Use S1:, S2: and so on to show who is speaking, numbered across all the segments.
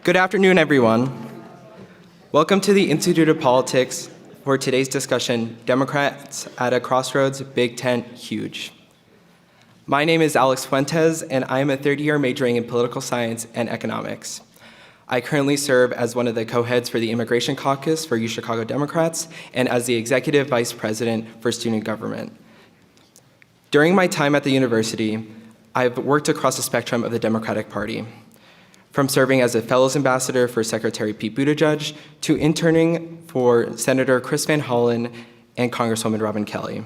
S1: Good afternoon, everyone. Welcome to the Institute of Politics for today's discussion, Democrats at a Crossroads, Big Tent, Huge. My name is Alex Fuentes, and I am a third-year majoring in political science and economics. I currently serve as one of the co-heads for the Immigration Caucus for UChicago Democrats and as the executive vice president for student government. During my time at the university, I've worked across the spectrum of the Democratic Party, from serving as a Fellows Ambassador for Secretary Pete Buttigieg to interning for Senator Chris Van Hollen and Congresswoman Robin Kelly.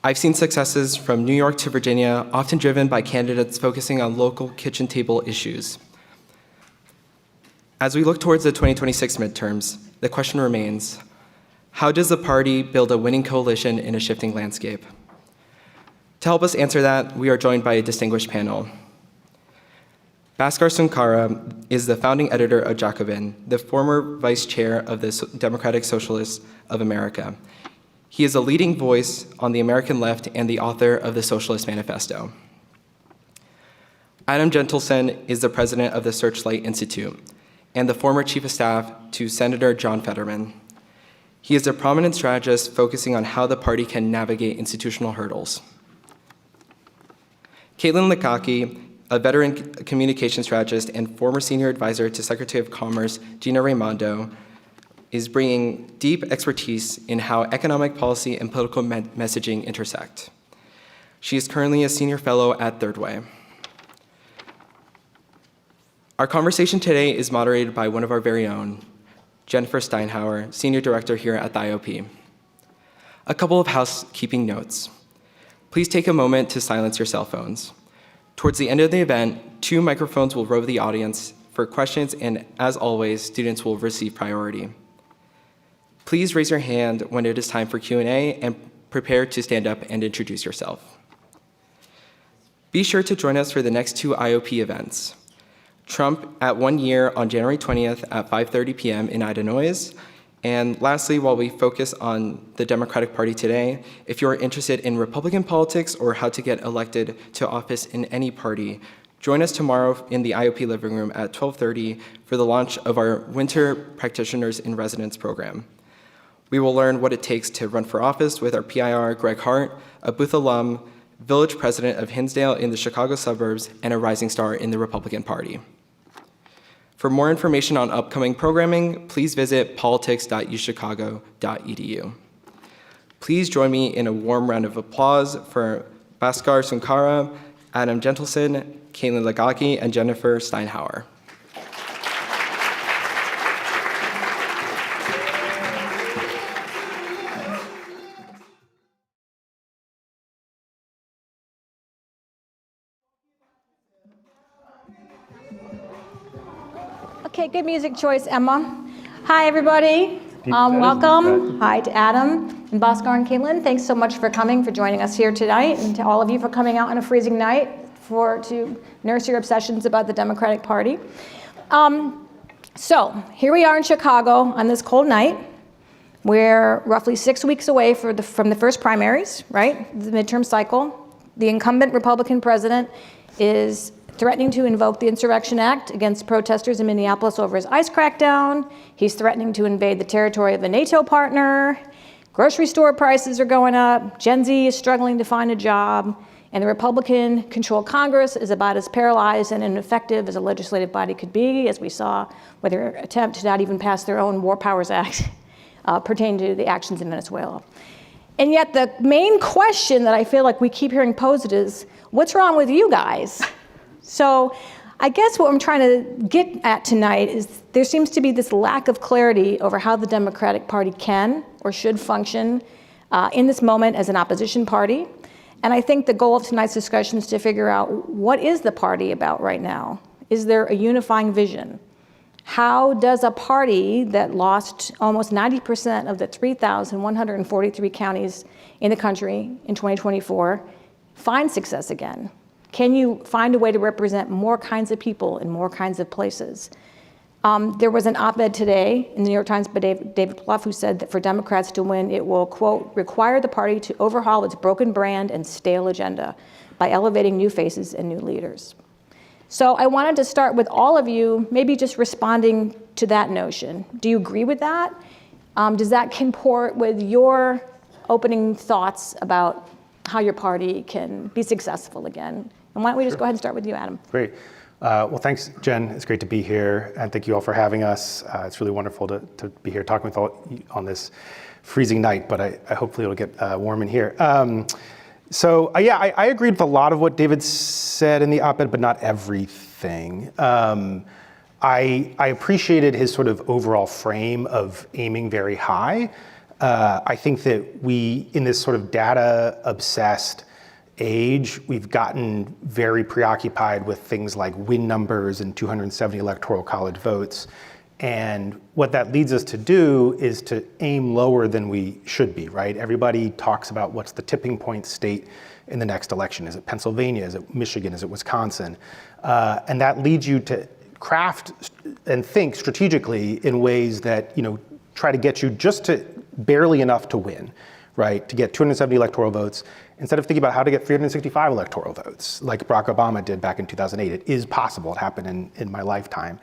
S1: I've seen successes from New York to Virginia, often driven by candidates focusing on local kitchen table issues. As we look towards the 2026 midterms, the question remains, how does the party build a winning coalition in a shifting landscape? To help us answer that, we are joined by a distinguished panel. Bhaskar Sunkara is the founding editor of Jacobin, the former vice chair of the Democratic Socialists of America. He is a leading voice on the American left and the author of the Socialist Manifesto. Adam Gentleson is the president of the Searchlight Institute and the former chief of staff to Senator John Fetterman. He is a prominent strategist focusing on how the party can navigate institutional hurdles. Caitlin Lekaki, a veteran communication strategist and former senior advisor to Secretary of Commerce Gina Raimondo, is bringing deep expertise in how economic policy and political messaging intersect. She is currently a senior fellow at Third Way. Our conversation today is moderated by one of our very own, Jennifer Steinhauer, Senior Director here at the IOP. A couple of housekeeping notes. Please take a moment to silence your cell phones. Towards the end of the event, 2 microphones will rove the audience for questions, and as always, students will receive priority. Please raise your hand when it is time for Q&A and prepare to stand up and introduce yourself. Be sure to join us for the next 2 IOP events. Trump at 1 year on January 20th at 5:30 p.m. in Idanois. And lastly, while we focus on the Democratic Party today, if you're interested in Republican politics or how to get elected to office in any party, join us tomorrow in the IOP living room at 12:30 for the launch of our Winter Practitioners in Residence program. We will learn what it takes to run for office with our PIR, Greg Hart, a Booth alum, village president of Hinsdale in the Chicago suburbs, and a rising star in the Republican Party. For more information on upcoming programming, please visit politics.uchicago.edu. Please join me in a warm round of applause for Bhaskar Sunkara, Adam Gentleson, Caitlin Legaki, and Jennifer Steinhauer.
S2: Okay, good music choice, Emma. Hi, everybody. Welcome. Hi to Adam and Bhaskar and Caitlin. Thanks so much for coming, for joining us here tonight, and to all of you for coming out on a freezing night to nurse your obsessions about the Democratic Party. So here we are in Chicago on this cold night. We're roughly 6 weeks away from the first primaries, right? The midterm cycle. The incumbent Republican president is threatening to invoke the Insurrection Act against protesters in Minneapolis over his ICE crackdown. He's threatening to invade the territory of a NATO partner. Grocery store prices are going up. Gen Z is struggling to find a job. And the Republican-controlled Congress is about as paralyzed and ineffective as a legislative body could be, as we saw with their attempt to not even pass their own War Powers Act pertaining to the actions in Venezuela. And yet the main question that I feel like we keep hearing posed is, what's wrong with you guys? So I guess what I'm trying to get at tonight is there seems to be this lack of clarity over how the Democratic Party can or should function in this moment as an opposition party. And I think the goal of tonight's discussion is to figure out, what is the party about right now? Is there a unifying vision? How does a party that lost almost 90% of the 3,143 counties in the country in 2024 find success again? Can you find a way to represent more kinds of people in more kinds of places? There was an op-ed today in the New York Times by David Plouffe, who said that for Democrats to win, it will, quote, require the party to overhaul its broken brand and stale agenda by elevating new faces and new leaders. So I wanted to start with all of you, maybe just responding to that notion. Do you agree with that? Does that comport with your opening thoughts about how your party can be successful again? And why don't we just go ahead and start with you, Adam?
S3: Great. Well, thanks, Jen. It's great to be here, and thank you all for having us. It's really wonderful to be here talking with all on this freezing night, but I hopefully it'll get warm in here. I agreed with a lot of what David said in the op-ed, but not everything. I appreciated his sort of overall frame of aiming very high. I think that we, in this sort of data-obsessed age, we've gotten very preoccupied with things like win numbers and 270 electoral college votes. And what that leads us to do is to aim lower than we should be, right? Everybody talks about what's the tipping point state in the next election. Is it Pennsylvania? Is it Michigan? Is it Wisconsin? And that leads you to craft and think strategically in ways that, try to get you just to barely enough to win, right? To get 270 electoral votes, instead of thinking about how to get 365 electoral votes, like Barack Obama did back in 2008. It is possible. It happened in my lifetime.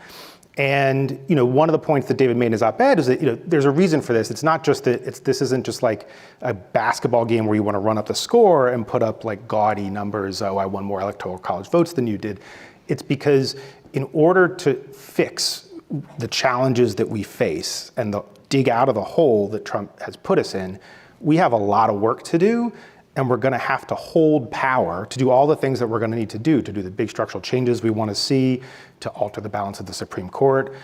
S3: And one of the points that David made in his op-ed is that there's a reason for this. It's not just that this isn't just like a basketball game where you want to run up the score and put up like gaudy numbers. Oh, I won more electoral college votes than you did. It's because in order to fix the challenges that we face and dig out of the hole that Trump has put us in, we have a lot of work to do. And we're going to have to hold power to do all the things that we're going to need to do the big structural changes we want to see, to alter the balance of the Supreme Court.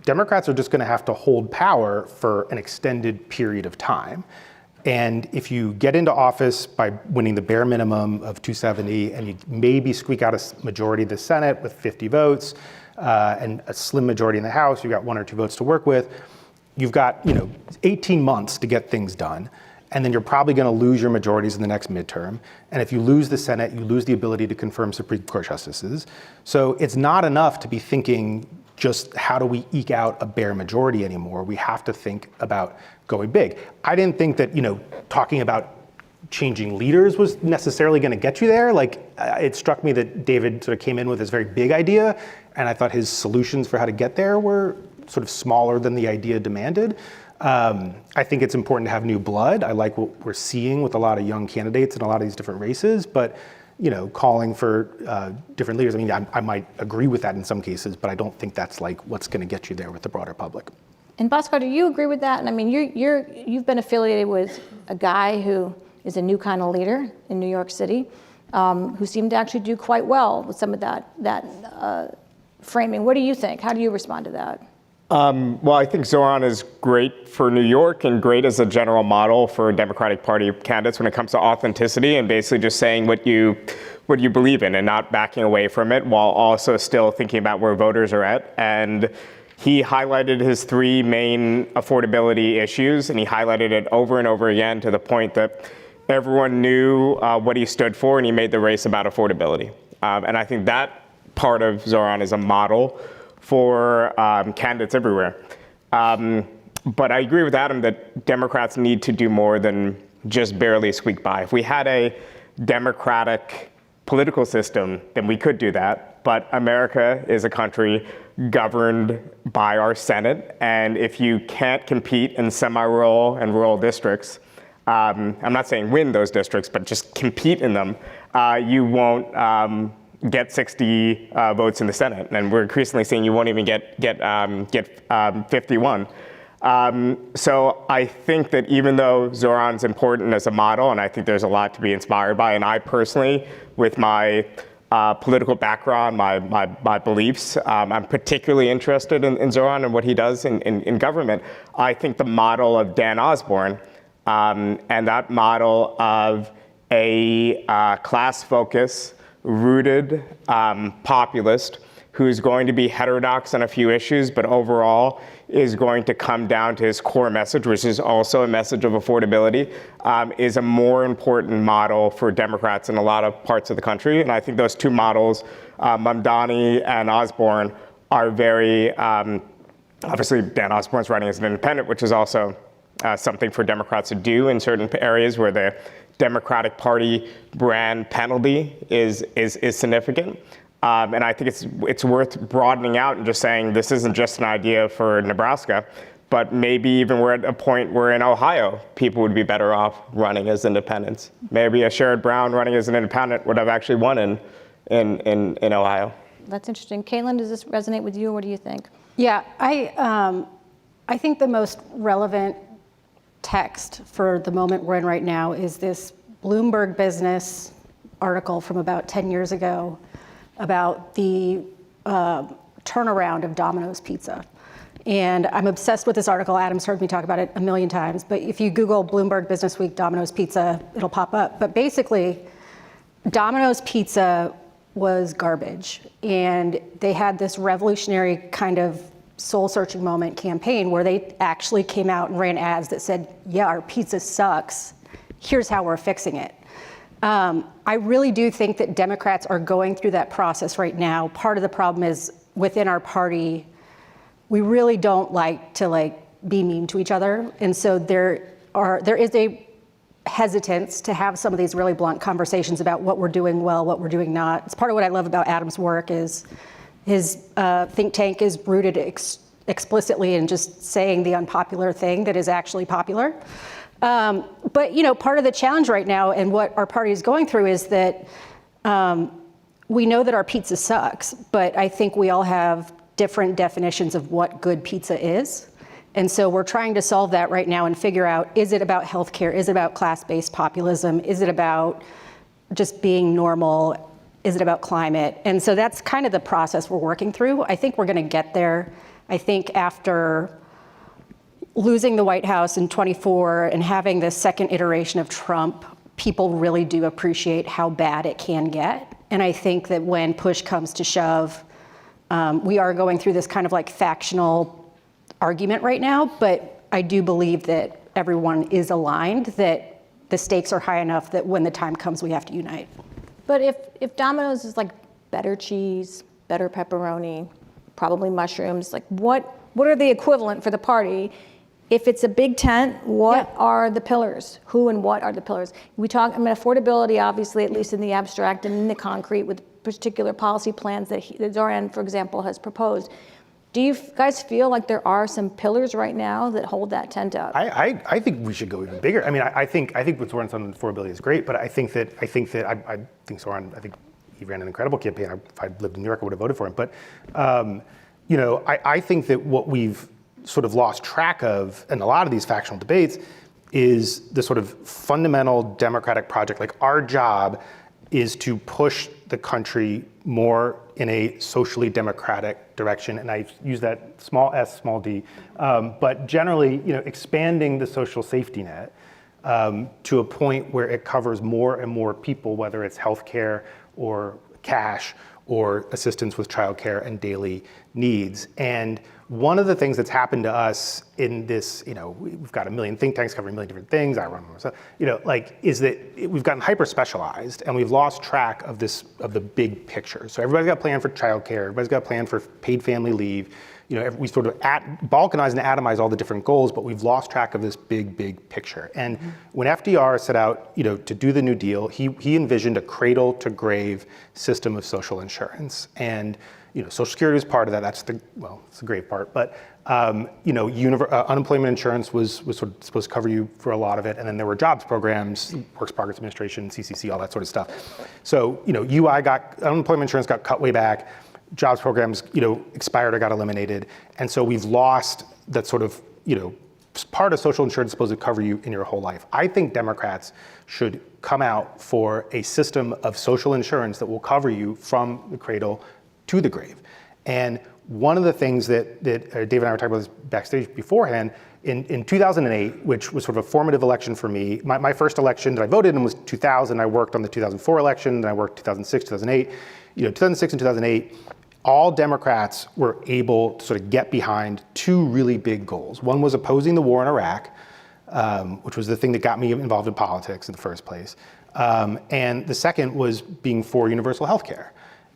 S3: Democrats are just going to have to hold power for an extended period of time. And if you get into office by winning the bare minimum of 270 and you maybe squeak out a majority of the Senate with 50 votes and a slim majority in the House, you've got 1 or 2 votes to work with, you've got 18 months to get things done. And then you're probably going to lose your majorities in the next midterm. And if you lose the Senate, you lose the ability to confirm Supreme Court justices. So it's not enough to be thinking just how do we eke out a bare majority anymore. We have to think about going big. I didn't think that, talking about changing leaders was necessarily going to get you there. It struck me that David sort of came in with this very big idea, and I thought his solutions for how to get there were sort of smaller than the idea demanded. I think it's important to have new blood. I like what we're seeing with a lot of young candidates in a lot of these different races, but calling for different leaders. I mean, I might agree with that in some cases, but I don't think that's like what's going to get you there with the broader public.
S2: And Bhaskar, do you agree with that? And I mean, you've been affiliated with a guy who is a new kind of leader in New York City, who seemed to actually do quite well with some of that framing. What do you think? How do you respond to that?
S4: Well, I think Zoran is great for New York and great as a general model for Democratic Party candidates when it comes to authenticity and basically just saying what you believe in and not backing away from it while also still thinking about where voters are at. And he highlighted his 3 main affordability issues, and he highlighted it over and over again to the point that everyone knew what he stood for, and he made the race about affordability. And I think that part of Zoran is a model for candidates everywhere. But I agree with Adam that Democrats need to do more than just barely squeak by. If we had a democratic political system, then we could do that. But America is a country governed by our Senate. And if you can't compete in semi-rural and rural districts, I'm not saying win those districts, but just compete in them, you won't get 60 votes in the Senate, and we're increasingly seeing you won't even get 51. So I think that even though Zoran's important as a model, and I think there's a lot to be inspired by, and I personally, with my political background, my beliefs, I'm particularly interested in Zoran and what he does in government. I think the model of Dan Osborne and that model of a class focus, rooted populist who's going to be heterodox on a few issues, but overall is going to come down to his core message, which is also a message of affordability, is a more important model for Democrats in a lot of parts of the country. And I think those 2 models, Mamdani and Osborne, are very, obviously Dan Osborne's running as an independent, which is also something for Democrats to do in certain areas where the Democratic Party brand penalty is significant. And I think it's worth broadening out and just saying this isn't just an idea for Nebraska, but maybe even we're at a point where in Ohio, people would be better off running as independents. Maybe a Sherrod Brown running as an independent would have actually won in Ohio.
S2: That's interesting. Caitlin, does this resonate with you, or what do you think?
S5: Yeah, I think the most relevant text for the moment we're in right now is this Bloomberg Business article from about 10 years ago about the turnaround of Domino's Pizza. And I'm obsessed with this article. Adam's heard me talk about it a million times, but if you Google Bloomberg Business Week Domino's Pizza, it'll pop up. But basically, Domino's Pizza was garbage. And they had this revolutionary kind of soul-searching moment campaign where they actually came out and ran ads that said, yeah, our pizza sucks. Here's how we're fixing it. I really do think that Democrats are going through that process right now. Part of the problem is within our party, we really don't like to be mean to each other. And so there is a hesitance to have some of these really blunt conversations about what we're doing well, what we're doing not. It's part of what I love about Adam's work is his think tank is rooted explicitly in just saying the unpopular thing that is actually popular. But part of the challenge right now and what our party is going through is that we know that our pizza sucks, but I think we all have different definitions of what good pizza is. And so we're trying to solve that right now and figure out, is it about healthcare? Is it about class-based populism? Is it about just being normal? Is it about climate? And so that's kind of the process we're working through. I think we're going to get there. I think after losing the White House in 24 and having this second iteration of Trump, people really do appreciate how bad it can get. And I think that when push comes to shove, we are going through this kind of factional argument right now, but I do believe that everyone is aligned, that the stakes are high enough that when the time comes, we have to unite.
S2: But if Domino's is better cheese, better pepperoni, probably mushrooms, what are the equivalent for the party? If it's a big tent, what are the pillars? Who and what are the pillars? We talk, affordability, obviously, at least in the abstract and in the concrete with particular policy plans that Zoran, for example, has proposed. Do you guys feel like there are some pillars right now that hold that tent up?
S3: I think we should go even bigger. I think what Zoran's on affordability is great, but I think Zoran, he ran an incredible campaign. If I'd lived in New York, I would have voted for him. But I think that what we've sort of lost track of in a lot of these factional debates is the sort of fundamental democratic project. Our job is to push the country more in a socially democratic direction, and I use that small s, small d, but generally, expanding the social safety net to a point where it covers more and more people, whether it's healthcare or cash or assistance with childcare and daily needs. And one of the things that's happened to us in this, we've got a million think tanks covering a million different things. I run one myself. Is that we've gotten hyper specialized and we've lost track of the big picture. So everybody's got a plan for childcare. Everybody's got a plan for paid family leave. We sort of balkanize and atomize all the different goals, but we've lost track of this big picture. And when FDR set out, to do the New Deal, he envisioned a cradle to grave system of social insurance. And Social Security was part of that. It's the grave part. But unemployment insurance was sort of supposed to cover you for a lot of it, and then there were jobs programs, Works Progress Administration, CCC, all that sort of stuff. So unemployment insurance got cut way back. Jobs programs, expired or got eliminated, and so we've lost that sort of part of social insurance supposed to cover you in your whole life. I think Democrats should come out for a system of social insurance that will cover you from the cradle to the grave. And one of the things that David and I were talking about this backstage beforehand, in 2008, which was sort of a formative election for me, my first election that I voted in was 2000. I worked on the 2004 election, then I worked 2006, 2008. 2006 and 2008, all Democrats were able to sort of get behind two really big goals. One was opposing the war in Iraq, which was the thing that got me involved in politics in the first place. And the second was being for universal health care.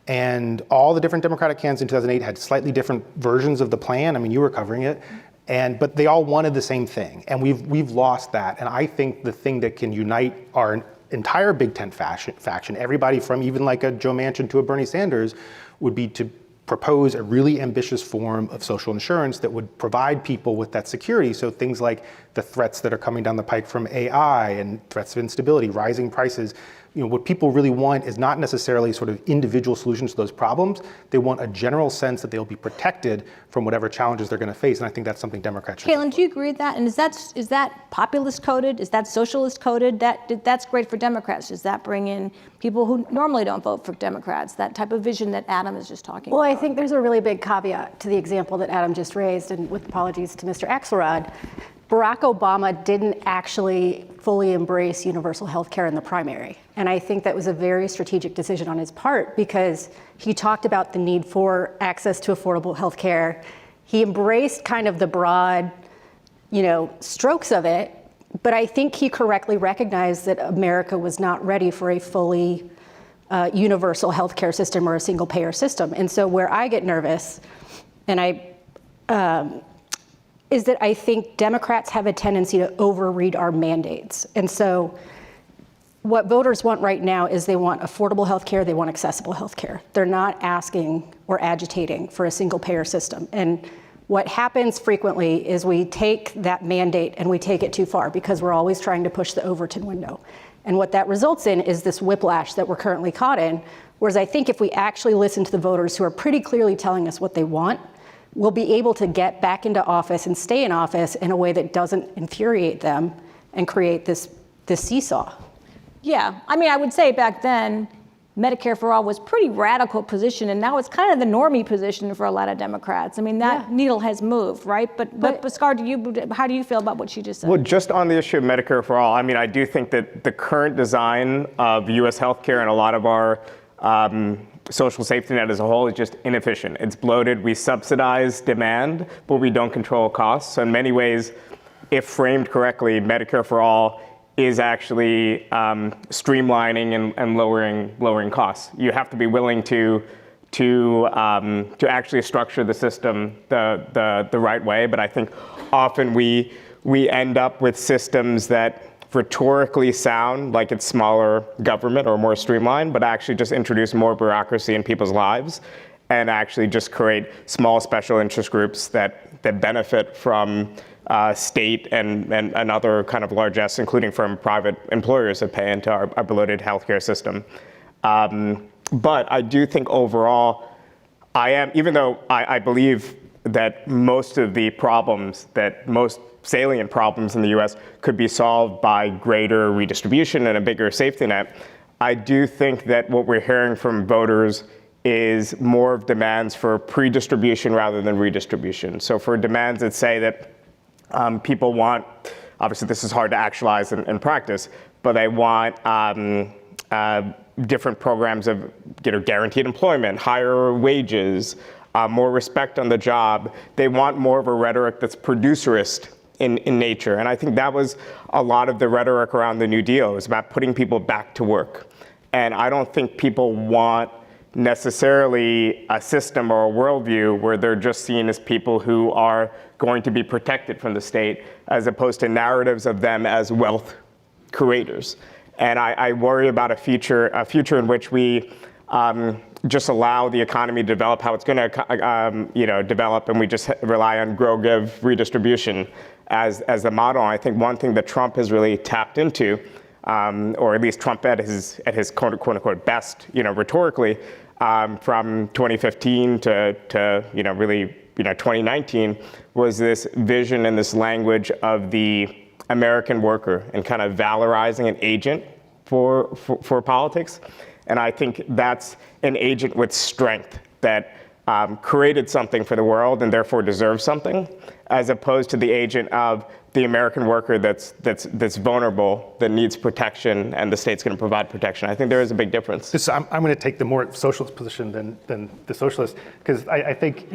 S3: And all the different Democratic candidates in 2008 had slightly different versions of the plan. You were covering it. But they all wanted the same thing. And we've lost that. And I think the thing that can unite our entire Big Tent faction, everybody from even like a Joe Manchin to a Bernie Sanders, would be to propose a really ambitious form of social insurance that would provide people with that security. So things like the threats that are coming down the pike from AI and threats of instability, rising prices, what people really want is not necessarily sort of individual solutions to those problems. They want a general sense that they'll be protected from whatever challenges they're going to face. And I think that's something Democrats should.
S2: Caitlin, do you agree with that? And is that populist coded? Is that socialist coded? That's great for Democrats. Does that bring in people who normally don't vote for Democrats? That type of vision that Adam is just talking
S5: Well,
S2: about.
S5: I think there's a really big caveat to the example that Adam just raised, and with apologies to Mr. Axelrod, Barack Obama didn't actually fully embrace universal health care in the primary. And I think that was a very strategic decision on his part, because he talked about the need for access to affordable health care. He embraced kind of the broad, strokes of it, but I think he correctly recognized that America was not ready for a fully universal health care system or a single payer system. And so where I get nervous, is that I think Democrats have a tendency to overread our mandates. And so what voters want right now is they want affordable health care, they want accessible health care. They're not asking or agitating for a single payer system. And what happens frequently is we take that mandate and we take it too far, because we're always trying to push the Overton window. And what that results in is this whiplash that we're currently caught in. Whereas I think if we actually listen to the voters who are pretty clearly telling us what they want, we'll be able to get back into office and stay in office in a way that doesn't infuriate them and create this seesaw.
S2: Yeah, I would say back then, Medicare for all was pretty radical position, and now it's kind of the normie position for a lot of Democrats. That needle has moved, right? But Bhaskar, how do you feel about what she just said?
S4: Well, just on the issue of Medicare for all, I do think that the current design of U.S. healthcare and a lot of our social safety net as a whole is just inefficient. It's bloated. We subsidize demand, but we don't control costs. So in many ways, if framed correctly, Medicare for all is actually streamlining and lowering costs. You have to be willing to actually structure the system the right way. But I think often we end up with systems that rhetorically sound like it's smaller government or more streamlined, but actually just introduce more bureaucracy in people's lives and actually just create small special interest groups that benefit from state and other kind of largesse, including from private employers that pay into our bloated healthcare system. But I do think overall, even though I believe that most of the problems, that most salient problems in the US could be solved by greater redistribution and a bigger safety net, I do think that what we're hearing from voters is more of demands for pre-distribution rather than redistribution. So for demands that say that people want, obviously this is hard to actualize in practice, but they want different programs of guaranteed employment, higher wages, more respect on the job. They want more of a rhetoric that's producerist in nature. And I think that was a lot of the rhetoric around the New Deal. It was about putting people back to work. And I don't think people want necessarily a system or a worldview where they're just seen as people who are going to be protected from the state, as opposed to narratives of them as wealth creators. And I worry about a future in which we just allow the economy to develop how it's going to develop, and we just rely on grow, give, redistribution as the model. And I think one thing that Trump has really tapped into, or at least Trump at his quote unquote best, rhetorically, from 2015 to really 2019, was this vision and this language of the American worker and kind of valorizing an agent for politics. And I think that's an agent with strength that created something for the world and therefore deserves something, as opposed to the agent of the American worker that's vulnerable, that needs protection, and the state's going to provide protection. I think there is a big difference.
S3: I'm going to take the more socialist position than the socialist, because I think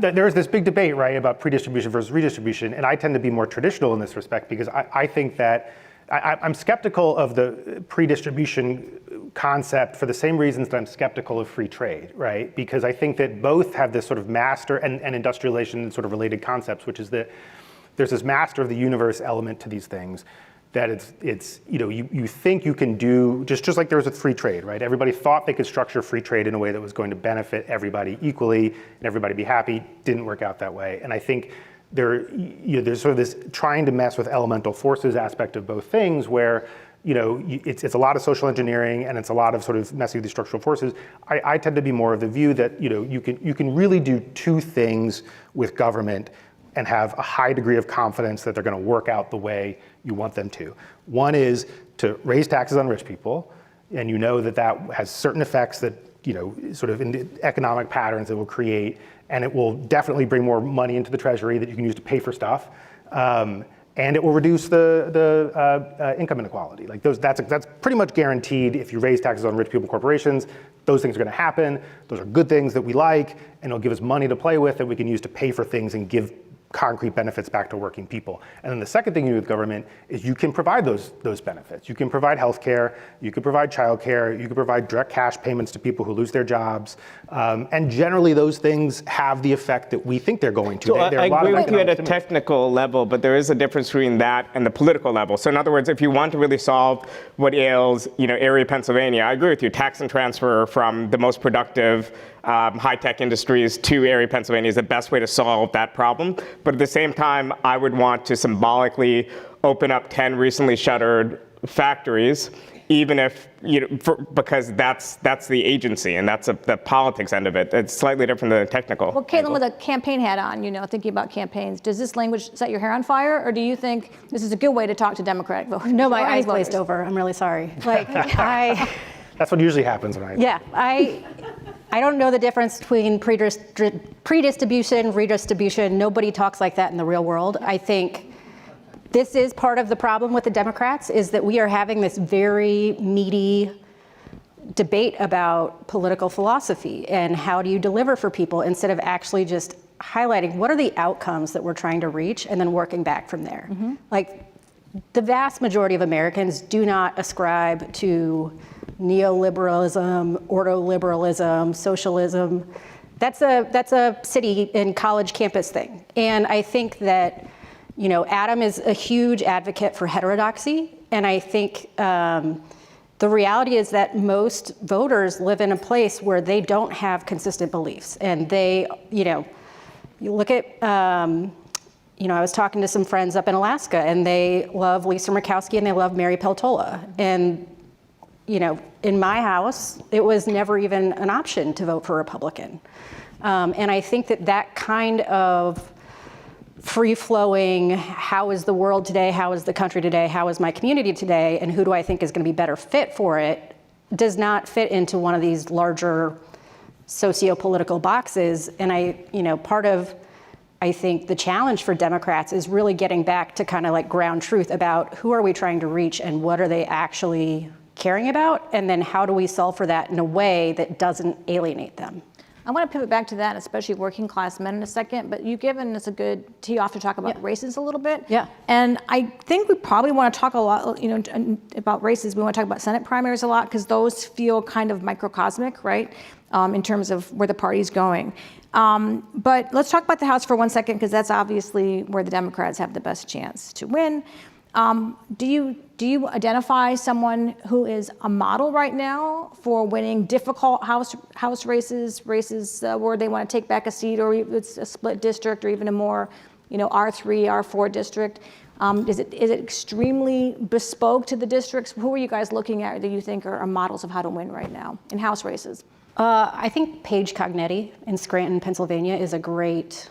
S3: there's this big debate, right, about pre-distribution versus redistribution, and I tend to be more traditional in this respect, because I think that I'm skeptical of the pre-distribution concept for the same reasons that I'm skeptical of free trade, right? Because I think that both have this sort of master and industrialization sort of related concepts, which is that there's this master of the universe element to these things. that it's you think you can do, just like there was with free trade, right? Everybody thought they could structure free trade in a way that was going to benefit everybody equally and everybody be happy. Didn't work out that way. And I think there's sort of this trying to mess with elemental forces aspect of both things where it's a lot of social engineering and it's a lot of sort of messing with these structural forces. I tend to be more of the view that you can really do two things with government and have a high degree of confidence that they're going to work out the way you want them to. One is to raise taxes on rich people, and that has certain effects that sort of in the economic patterns it will create, and it will definitely bring more money into the treasury that you can use to pay for stuff. And it will reduce the income inequality. Like that's pretty much guaranteed. If you raise taxes on rich people and corporations, those things are going to happen. Those are good things that we like, and it'll give us money to play with that we can use to pay for things and give concrete benefits back to working people. And then the second thing you do with government is you can provide those benefits. You can provide healthcare, you can provide childcare, you can provide direct cash payments to people who lose their jobs. And generally those things have the effect that we think they're going to.
S4: So I agree with you at a technical level, but there is a difference between that and the political level. So in other words, if you want to really solve what ails, Erie, Pennsylvania, I agree with you, tax and transfer from the most productive high-tech industries to Erie, Pennsylvania is the best way to solve that problem. But at the same time, I would want to symbolically open up 10 recently shuttered factories, even if, because that's the agency and that's the politics end of it. It's slightly different than the technical.
S2: Well, Caitlin, with a campaign hat on, thinking about campaigns, does this language set your hair on fire, or do you think this is a good way to talk to Democratic voters?
S5: No, my eyes glazed over. I'm really sorry.
S3: That's what usually happens when
S5: I don't know the difference between predistribution, redistribution. Nobody talks like that in the real world. I think this is part of the problem with the Democrats is that we are having this very meaty debate about political philosophy and how do you deliver for people instead of actually just highlighting what are the outcomes that we're trying to reach and then working back from there. Mm-hmm. Like the vast majority of Americans do not ascribe to neoliberalism, ordoliberalism, socialism. That's a city and college campus thing. And I think that, Adam is a huge advocate for heterodoxy. And I think the reality is that most voters live in a place where they don't have consistent beliefs. And they, you look at, I was talking to some friends up in Alaska and they love Lisa Murkowski and they love Mary Peltola. And in my house, it was never even an option to vote for Republican. And I think that kind of free-flowing, how is the world today, how is the country today, how is my community today, and who do I think is going to be better fit for it, does not fit into one of these larger socio-political boxes. And part of, I think, the challenge for Democrats is really getting back to kind of like ground truth about who are we trying to reach and what are they actually caring about, and then how do we solve for that in a way that doesn't alienate them.
S2: I want to pivot back to that, especially working class men in a second, but you've given us a good tee off to talk about races a little bit. Yeah. And I think we probably want to talk a lot, about races. We want to talk about Senate primaries a lot because those feel kind of microcosmic, right, in terms of where the party's going. But let's talk about the House for 1 second because that's obviously where the Democrats have the best chance to win. Do you identify someone who is a model right now for winning difficult House races where they want to take back a seat, or it's a split district, or even a more, R3, R4 district? Is it extremely bespoke to the districts? Who are you guys looking at that you think are models of how to win right now in House races?
S5: I think Paige Cognetti in Scranton, Pennsylvania, is a great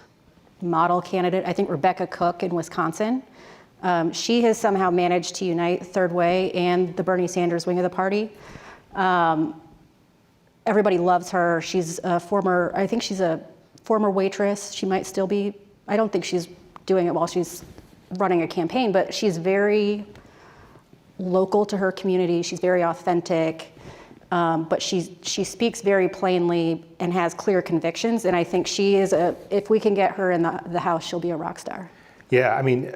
S5: model candidate. I think Rebecca Cook in Wisconsin. She has somehow managed to unite Third Way and the Bernie Sanders wing of the party. Everybody loves her. She's a former waitress. She might still be. I don't think she's doing it while she's running a campaign, but she's very local to her community. She's very authentic, but she speaks very plainly and has clear convictions. And I think she is if we can get her in the House, she'll be a rock star.
S3: Yeah, I mean,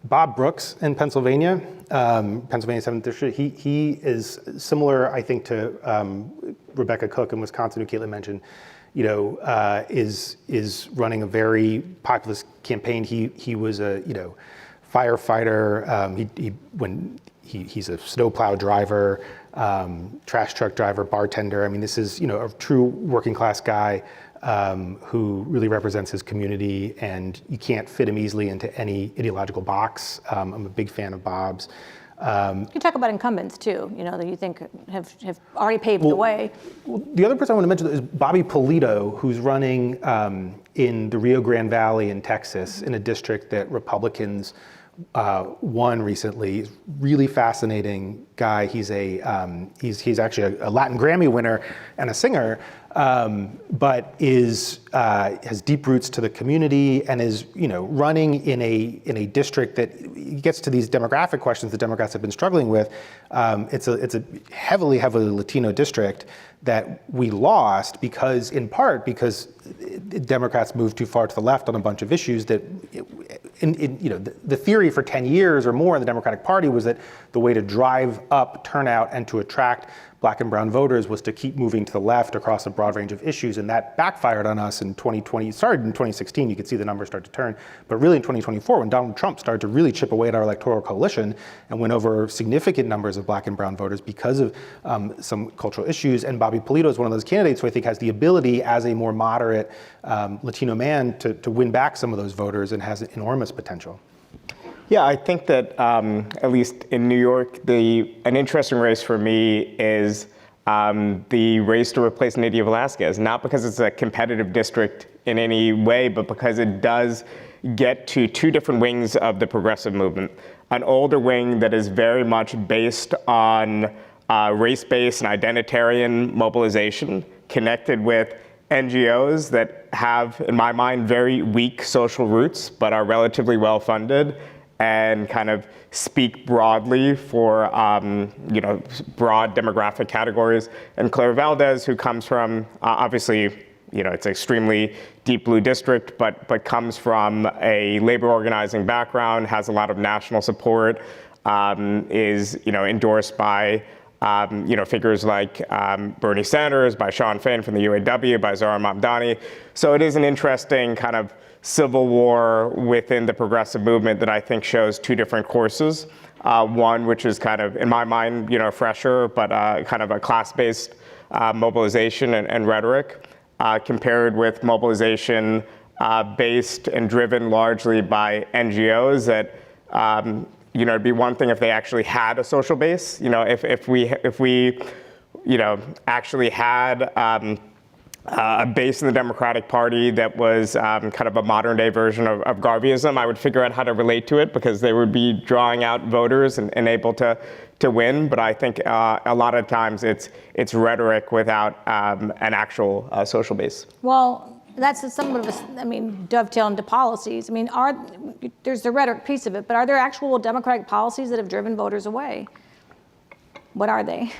S3: Bob Brooks in Pennsylvania, Pennsylvania 7th District, he is similar, I think, to Rebecca Cook in Wisconsin, who Caitlin mentioned, is running a very populist campaign. He was a, firefighter. He's a snowplow driver, trash truck driver, bartender. I mean, this is a true working class guy who really represents his community, and you can't fit him easily into any ideological box. I'm a big fan of Bob's.
S2: You can talk about incumbents too, that you think have already paved the way.
S3: Well, the other person I want to mention is Bobby Polito, who's running in the Rio Grande Valley in Texas, in a district that Republicans won recently. Really fascinating guy. He's he's actually a Latin Grammy winner and a singer, but has deep roots to the community and is running in a district that gets to these demographic questions that Democrats have been struggling with. It's a heavily Latino district that we lost in part because Democrats moved too far to the left on a bunch of issues that. The theory for 10 years or more in the Democratic Party was that the way to drive up turnout and to attract Black and brown voters was to keep moving to the left across a broad range of issues, and that backfired on us in 2020. It started in 2016, you could see the numbers start to turn, but really in 2024, when Donald Trump started to really chip away at our electoral coalition and win over significant numbers of Black and brown voters because of some cultural issues, and Bobby Polito is one of those candidates who I think has the ability as a more moderate Latino man to win back some of those voters and has enormous potential.
S4: Yeah, I think that at least in New York, an interesting race for me is the race to replace Nydia Velázquez, not because it's a competitive district in any way, but because it does get to two different wings of the progressive movement. An older wing that is very much based on race-based and identitarian mobilization, connected with NGOs that have, in my mind, very weak social roots, but are relatively well-funded and kind of speak broadly for, broad demographic categories. And Claire Valdez, who comes from, obviously, it's an extremely deep blue district, but comes from a labor organizing background, has a lot of national support, is, endorsed by, figures like Bernie Sanders, by Sean Fain from the UAW, by Zohran Mamdani. So it is an interesting kind of civil war within the progressive movement that I think shows two different courses. One, which is kind of, in my mind, fresher, but kind of a class-based mobilization and rhetoric, compared with mobilization based and driven largely by NGOs that, it'd be one thing if they actually had a social base. If we actually had a base in the Democratic Party that was kind of a modern day version of Garveyism, I would figure out how to relate to it because they would be drawing out voters and able to win. But I think a lot of times it's rhetoric without an actual social base.
S2: Well, that's somewhat of dovetail into policies. There's the rhetoric piece of it, but are there actual Democratic policies that have driven voters away? What are they?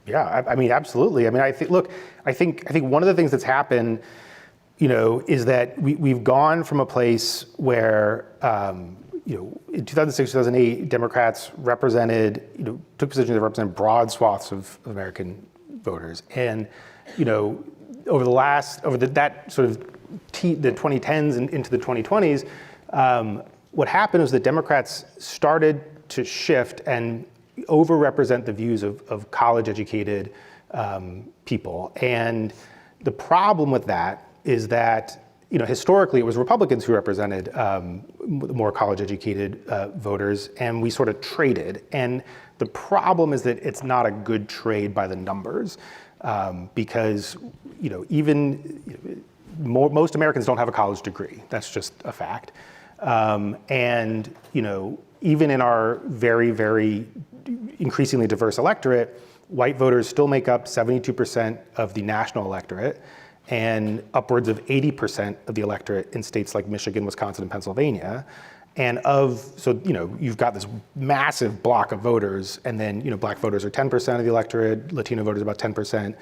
S3: Yeah, absolutely. I think one of the things that's happened, is that we've gone from a place where, in 2006, 2008, Democrats represented, took positions that represented broad swaths of American voters. And, over that sort of the 2010s and into the 2020s, what happened was that Democrats started to shift and overrepresent the views of college-educated people. And the problem with that is that, historically it was Republicans who represented more college-educated voters, and we sort of traded. And the problem is that it's not a good trade by the numbers, because, most Americans don't have a college degree. That's just a fact. And, even in our very, very increasingly diverse electorate, white voters still make up 72% of the national electorate and upwards of 80% of the electorate in states like Michigan, Wisconsin, and Pennsylvania. And you've got this massive block of voters, and then, Black voters are 10% of the electorate, Latino voters about 10%.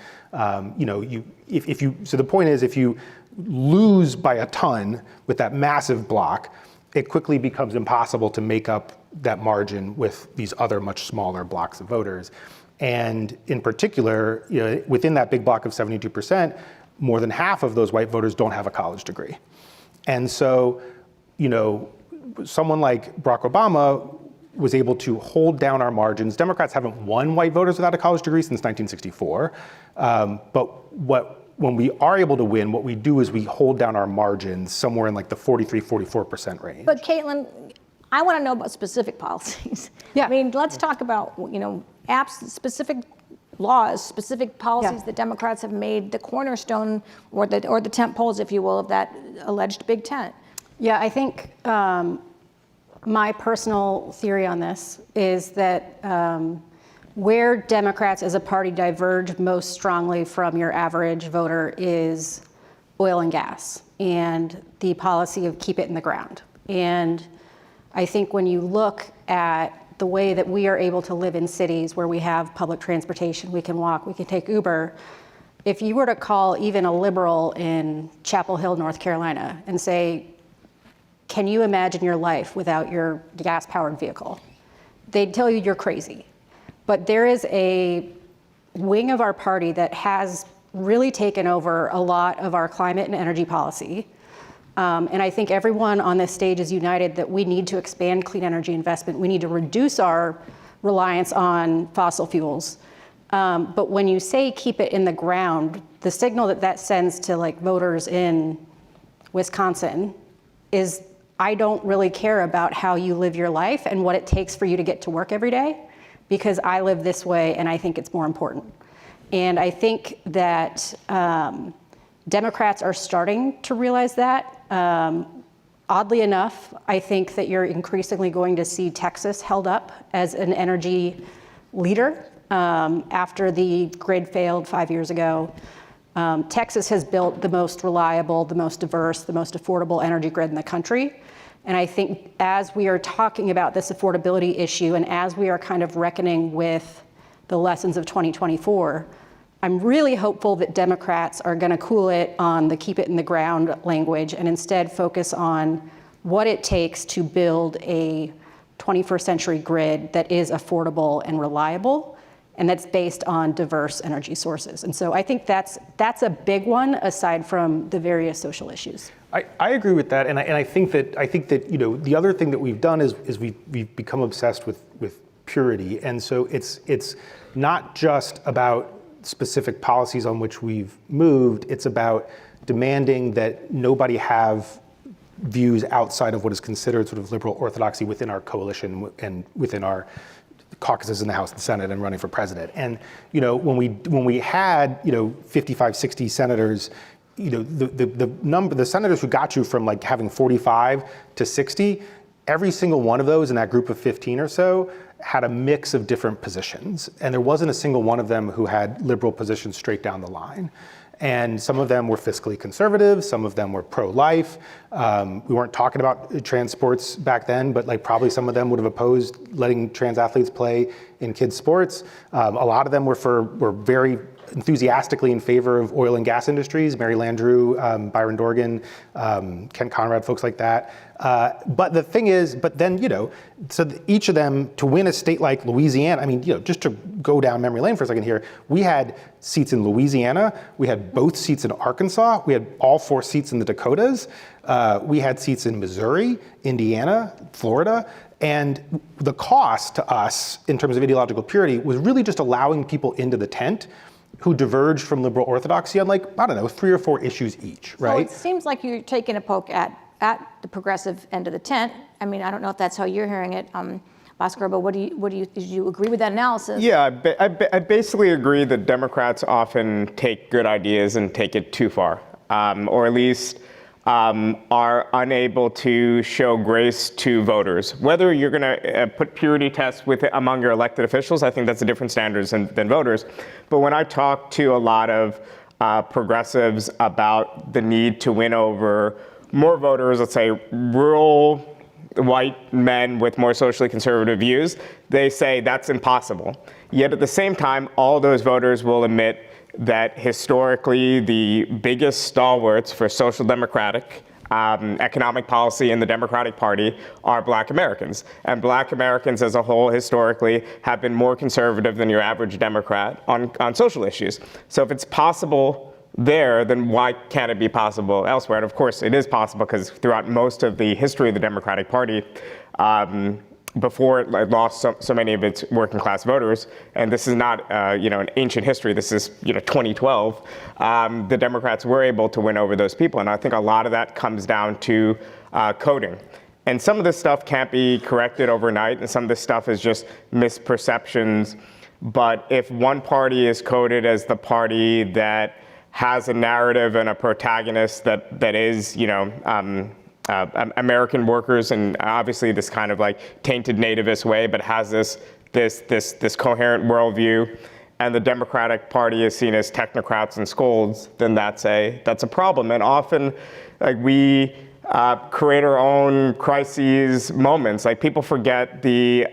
S3: So the point is, if you lose by a ton with that massive block, it quickly becomes impossible to make up that margin with these other much smaller blocks of voters. And in particular, within that big block of 72%, more than half of those white voters don't have a college degree. And so, someone like Barack Obama was able to hold down our margins. Democrats haven't won white voters without a college degree since 1964. When we are able to win, what we do is we hold down our margins somewhere in like the 44% range.
S2: But Caitlin, I want to know about specific policies.
S5: Yeah.
S2: I mean, let's talk about, specific laws, specific policies
S5: Yeah.
S2: that Democrats have made the cornerstone or the tent poles, if you will, of that alleged big tent.
S5: Yeah, I think my personal theory on this is that where Democrats as a party diverge most strongly from your average voter is oil and gas and the policy of keep it in the ground. And I think when you look at the way that we are able to live in cities where we have public transportation, we can walk, we can take Uber. If you were to call even a liberal in Chapel Hill, North Carolina, and say, can you imagine your life without your gas-powered vehicle? They'd tell you you're crazy. But there is a wing of our party that has really taken over a lot of our climate and energy policy. And I think everyone on this stage is united that we need to expand clean energy investment. We need to reduce our reliance on fossil fuels. But when you say keep it in the ground, the signal that sends to like voters in Wisconsin is I don't really care about how you live your life and what it takes for you to get to work every day, because I live this way and I think it's more important. And I think that Democrats are starting to realize that. Oddly enough, I think that you're increasingly going to see Texas held up as an energy leader after the grid failed 5 years ago. Texas has built the most reliable, the most diverse, the most affordable energy grid in the country. And I think as we are talking about this affordability issue and as we are kind of reckoning with the lessons of 2024, I'm really hopeful that Democrats are going to cool it on the keep it in the ground language and instead focus on what it takes to build a 21st century grid that is affordable and reliable, and that's based on diverse energy sources. And so I think that's a big one aside from the various social issues.
S3: I agree with that, and I think that the other thing that we've done is we've become obsessed with purity, and so it's not just about specific policies on which we've moved. It's about demanding that nobody have views outside of what is considered sort of liberal orthodoxy within our coalition and within our caucuses in the House and Senate and running for president. And when we had 55, 60 senators, the senators who got you from like having 45 to 60, every single one of those in that group of 15 or so had a mix of different positions. And there wasn't a single one of them who had liberal positions straight down the line. And some of them were fiscally conservative, some of them were pro-life. We weren't talking about trans sports back then, but like probably some of them would have opposed letting trans athletes play in kids' sports. A lot of them were very enthusiastically in favor of oil and gas industries, Mary Landrieu, Byron Dorgan, Ken Conrad, folks like that. But the thing is, so each of them, to win a state like Louisiana, just to go down memory lane for a second here, we had seats in Louisiana, we had both seats in Arkansas, we had all 4 seats in the Dakotas, we had seats in Missouri, Indiana, Florida, and the cost to us in terms of ideological purity was really just allowing people into the tent who diverged from liberal orthodoxy on 3 or 4 issues each, right?
S2: So it seems like you're taking a poke at the progressive end of the tent. I don't know if that's how you're hearing it, Oscar, but do you agree with that analysis?
S4: Yeah, I basically agree that Democrats often take good ideas and take it too far, or at least are unable to show grace to voters. Whether you're going to put purity tests among your elected officials, I think that's a different standard than voters. But when I talk to a lot of progressives about the need to win over more voters, let's say rural white men with more socially conservative views, they say that's impossible. Yet at the same time, all those voters will admit that historically the biggest stalwarts for social democratic economic policy in the Democratic Party are Black Americans. And Black Americans as a whole historically have been more conservative than your average Democrat on social issues. So if it's possible there, then why can't it be possible elsewhere? And of course, it is possible because throughout most of the history of the Democratic Party, before it lost so many of its working class voters, and this is not an ancient history, this is 2012, the Democrats were able to win over those people. And I think a lot of that comes down to coding. And some of this stuff can't be corrected overnight, and some of this stuff is just misperceptions. But if one party is coded as the party that has a narrative and a protagonist that is, American workers, and obviously this kind of like tainted nativist way, but has this coherent worldview, and the Democratic Party is seen as technocrats and scolds, then that's a problem. And often, like, we create our own crises moments. Like, people forget the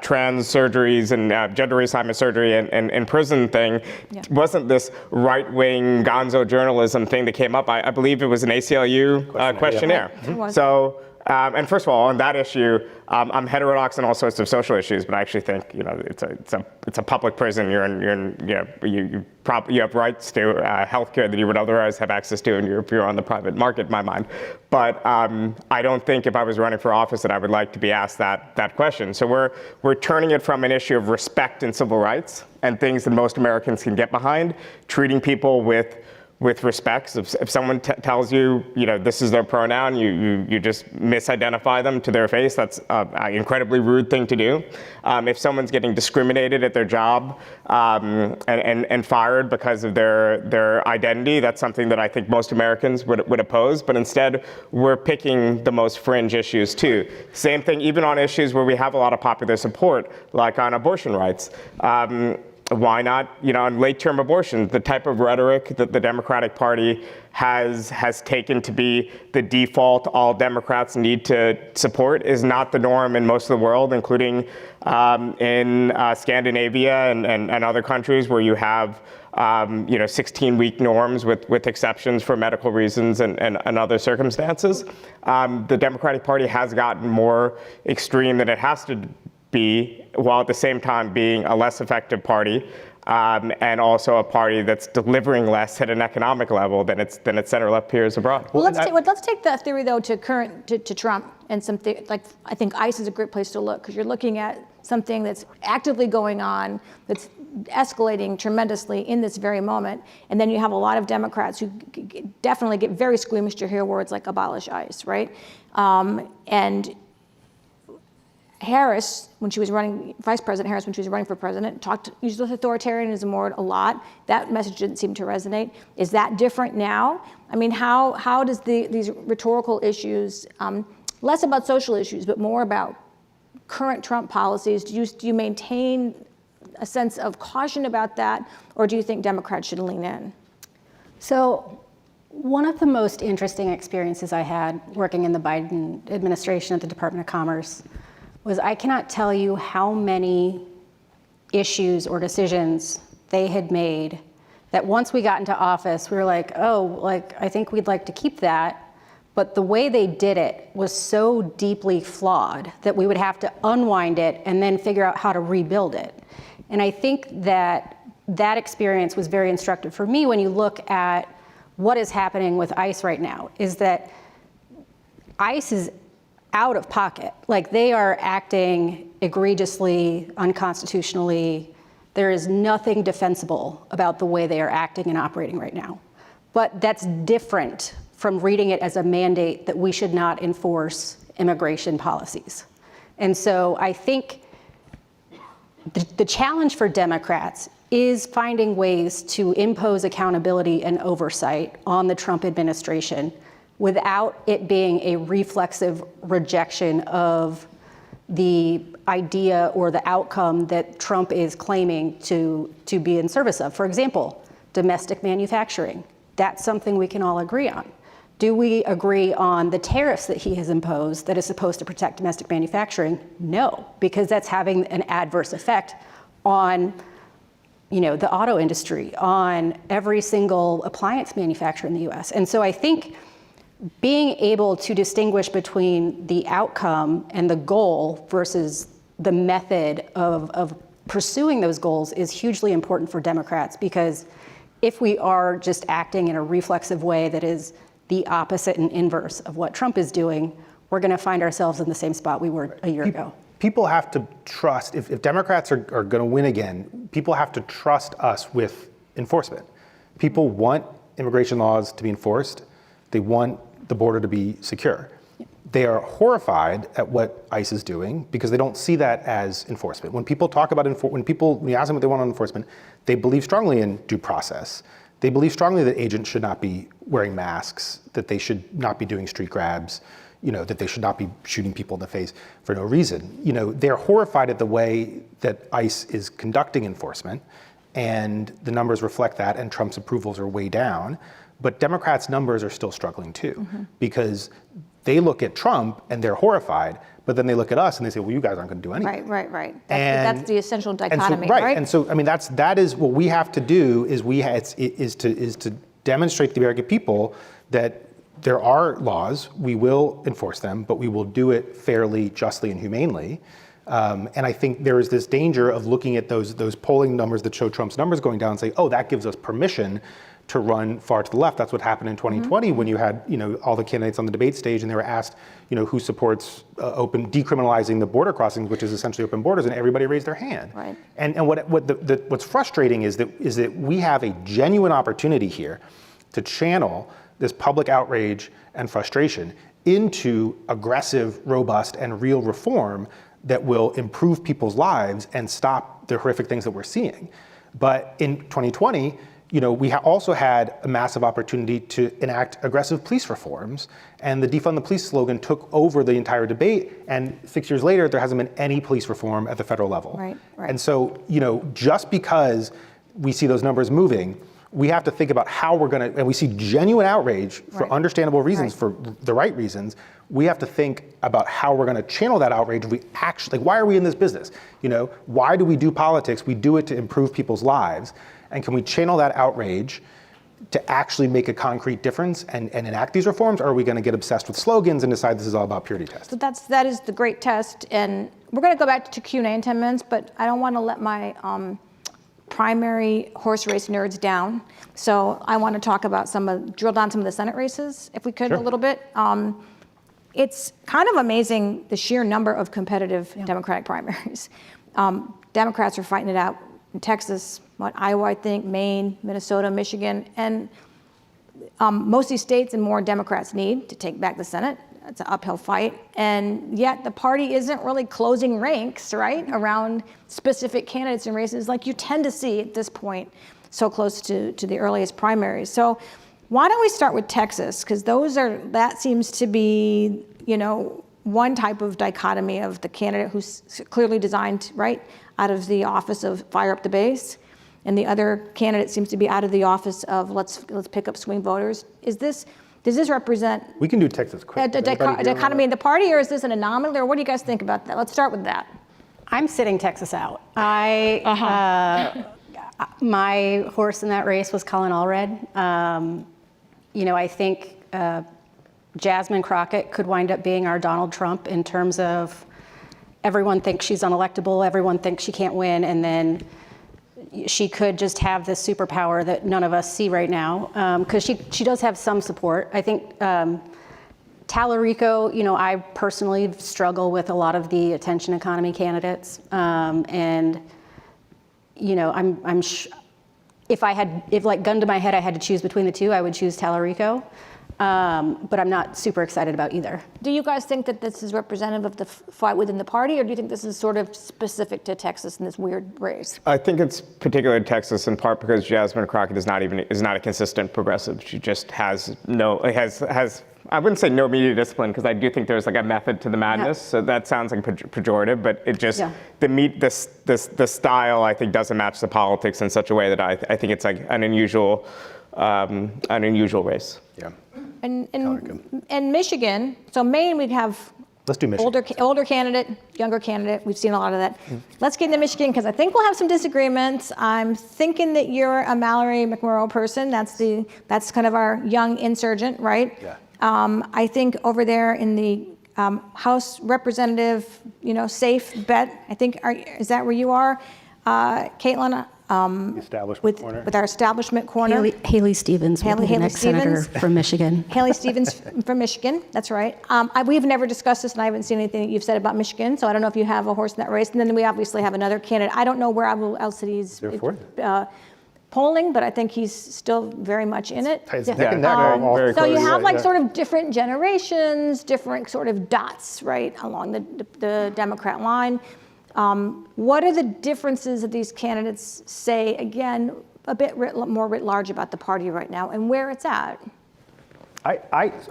S4: trans surgeries and gender reassignment surgery and prison thing wasn't this right-wing gonzo journalism thing that came up. I believe it was an ACLU questionnaire.
S2: Yeah.
S4: So, and first of all, on that issue, I'm heterodox on all sorts of social issues, but I actually think it's a public prison. You have rights to healthcare that you would otherwise have access to if you're on the private market, in my mind. But I don't think if I was running for office that I would like to be asked that question. So we're turning it from an issue of respect and civil rights and things that most Americans can get behind, treating people with respect. If someone tells you, this is their pronoun, you just misidentify them to their face. That's an incredibly rude thing to do. If someone's getting discriminated at their job and fired because of their identity, that's something that I think most Americans would oppose. But instead, we're picking the most fringe issues too. Same thing, even on issues where we have a lot of popular support, like on abortion rights. Why not, on late-term abortion, the type of rhetoric that the Democratic Party has taken to be the default all Democrats need to support is not the norm in most of the world, including in Scandinavia and other countries where you have 16-week norms with exceptions for medical reasons and other circumstances. The Democratic Party has gotten more extreme than it has to be, while at the same time being a less effective party, and also a party that's delivering less at an economic level than its center-left peers abroad.
S2: Well, let's take that theory though to Trump and something like, I think ICE is a great place to look, because you're looking at something that's actively going on, that's escalating tremendously in this very moment, and then you have a lot of Democrats who definitely get very squeamish to hear words like abolish ICE, right? And Harris, when she was running, Vice President Harris, when she was running for president, used the authoritarianism word a lot. That message didn't seem to resonate. Is that different now? I mean, how does these rhetorical issues, less about social issues, but more about current Trump policies, do you maintain a sense of caution about that, or do you think Democrats should lean in?
S5: So, one of the most interesting experiences I had working in the Biden administration at the Department of Commerce was I cannot tell you how many issues or decisions they had made that once we got into office, we were like, I think we'd like to keep that. But the way they did it was so deeply flawed that we would have to unwind it and then figure out how to rebuild it. And I think that experience was very instructive for me when you look at what is happening with ICE right now, is that ICE is out of pocket. Like, they are acting egregiously, unconstitutionally. There is nothing defensible about the way they are acting and operating right now. But that's different from reading it as a mandate that we should not enforce immigration policies. And so I think the challenge for Democrats is finding ways to impose accountability and oversight on the Trump administration without it being a reflexive rejection of the idea or the outcome that Trump is claiming to be in service of. For example, domestic manufacturing. That's something we can all agree on. Do we agree on the tariffs that he has imposed that is supposed to protect domestic manufacturing? No, because that's having an adverse effect on the auto industry, on every single appliance manufacturer in the US. And so I think being able to distinguish between the outcome and the goal versus the method of pursuing those goals is hugely important for Democrats, because if we are just acting in a reflexive way that is the opposite and inverse of what Trump is doing, we're going to find ourselves in the same spot we were a year ago.
S3: People have to trust, if Democrats are going to win again, people have to trust us with enforcement. People want immigration laws to be enforced. They want the border to be secure. They are horrified at what ICE is doing because they don't see that as enforcement. When people talk about when you ask them what they want on enforcement, they believe strongly in due process. They believe strongly that agents should not be wearing masks, that they should not be doing street grabs, that they should not be shooting people in the face for no reason. They're horrified at the way that ICE is conducting enforcement, and the numbers reflect that, and Trump's approvals are way down. But Democrats' numbers are still struggling too, because they look at Trump and they're horrified, but then they look at us and they say, well, you guys aren't going to do anything.
S2: Right. That's the essential dichotomy,
S3: right?
S2: right?
S3: And so, that is what we have to do is to demonstrate to the American people that there are laws, we will enforce them, but we will do it fairly, justly, and humanely. And I think there is this danger of looking at those polling numbers that show Trump's numbers going down and say, oh, that gives us permission to run far to the left. That's what happened in 2020 when you had all the candidates on the debate stage and they were asked who supports decriminalizing the border crossings, which is essentially open borders, and everybody raised their hand.
S2: Right.
S3: And what's frustrating is that we have a genuine opportunity here to channel this public outrage and frustration into aggressive, robust, and real reform that will improve people's lives and stop the horrific things that we're seeing. But in 2020, we also had a massive opportunity to enact aggressive police reforms, and the defund the police slogan took over the entire debate, and 6 years later, there hasn't been any police reform at the federal level.
S2: Right.
S3: And so, just because we see those numbers moving, we have to think about how we're going to, and we see genuine outrage for understandable reasons, for the right reasons. We have to think about how we're going to channel that outrage. We actually, why are we in this business? Why do we do politics? We do it to improve people's lives. And can we channel that outrage to actually make a concrete difference and enact these reforms? Or are we going to get obsessed with slogans and decide this is all about purity tests?
S2: So that is the great test. And we're going to go back to Q&A in 10 minutes, but I don't want to let my primary horse race nerds down. So I want to talk about drill down some of the Senate races, if we could, a little bit. It's kind of amazing the sheer number of competitive Democratic primaries. Democrats are fighting it out in Texas, Iowa, I think, Maine, Minnesota, Michigan, and most of these states and more Democrats need to take back the Senate. It's an uphill fight, and yet the party isn't really closing ranks, right, around specific candidates and races like you tend to see at this point, so close to the earliest primaries. So why don't we start with Texas, because that seems to be, one type of dichotomy of the candidate who's clearly designed, right, out of the office of fire up the base, and the other candidate seems to be out of the office of let's pick up swing voters. Does this represent
S3: We can do Texas quick.
S2: a dichotomy in the party, or is this an anomaly, or what do you guys think about that? Let's start with that.
S5: I'm sitting Texas out. My horse in that race was Colin Allred. I think Jasmine Crockett could wind up being our Donald Trump in terms of everyone thinks she's unelectable, everyone thinks she can't win, and then she could just have this superpower that none of us see right now, because she does have some support. I think Tallarico, I personally struggle with a lot of the attention economy candidates, and if gun to my head I had to choose between the two, I would choose Tallarico. But I'm not super excited about either.
S2: Do you guys think that this is representative of the fight within the party, or do you think this is sort of specific to Texas in this weird race?
S4: I think it's particular to Texas in part because Jasmine Crockett is not a consistent progressive. She just has I wouldn't say no media discipline, because I do think there's a method to the madness. So that sounds like pejorative, but it just the style I think doesn't match the politics in such a way that I think it's an unusual race.
S3: Yeah.
S2: And Michigan, so Maine, we'd have
S3: Let's do Michigan.
S2: older candidate, younger candidate. We've seen a lot of that. Let's get into Michigan, because I think we'll have some disagreements. I'm thinking that you're a Mallory McMurrow person. That's kind of our young insurgent, right?
S3: Yeah.
S2: I think over there in the House Representative, safe bet. I think is that where you are? Caitlin,
S3: Establishment corner.
S2: with our establishment corner.
S5: Haley Stevens will be the
S2: Haley
S5: next senator
S2: Stevens.
S5: from Michigan.
S2: Haley Stevens from Michigan, that's right. We've never discussed this, and I haven't seen anything that you've said about Michigan, so I don't know if you have a horse in that race. And then we obviously have another candidate. I don't know where else he's polling, but I think he's still very much in it.
S3: It's neck and neck all
S4: very
S2: So you
S4: close.
S2: have like
S3: Yeah.
S2: sort of different generations, different sort of dots, right, along the Democrat line. What are the differences that these candidates say, again, a bit more writ large about the party right now and where it's at?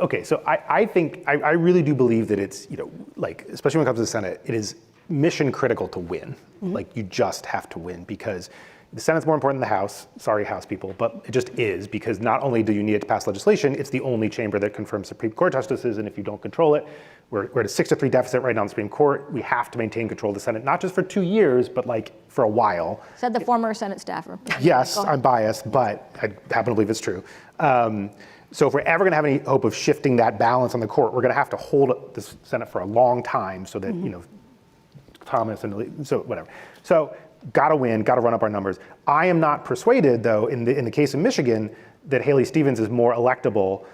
S3: Okay, so I think, I really do believe that it's, like, especially when it comes to the Senate, it is mission critical to win. Like, you just have to win because the Senate's more important than the House. Sorry, House people, but it just is, because not only do you need it to pass legislation, it's the only chamber that confirms Supreme Court justices, and if you don't control it, we're at a 6-3 deficit right now in the Supreme Court. We have to maintain control of the Senate, not just for 2 years, but like for a while.
S2: Said the former Senate staffer.
S3: Yes, I'm biased, but I happen to believe it's true. So if we're ever going to have any hope of shifting that balance on the court, we're going to have to hold the Senate for a long time so that, Thomas and so whatever. So got to win, got to run up our numbers. I am not persuaded, though, in the case of Michigan, that Haley Stevens is more electable,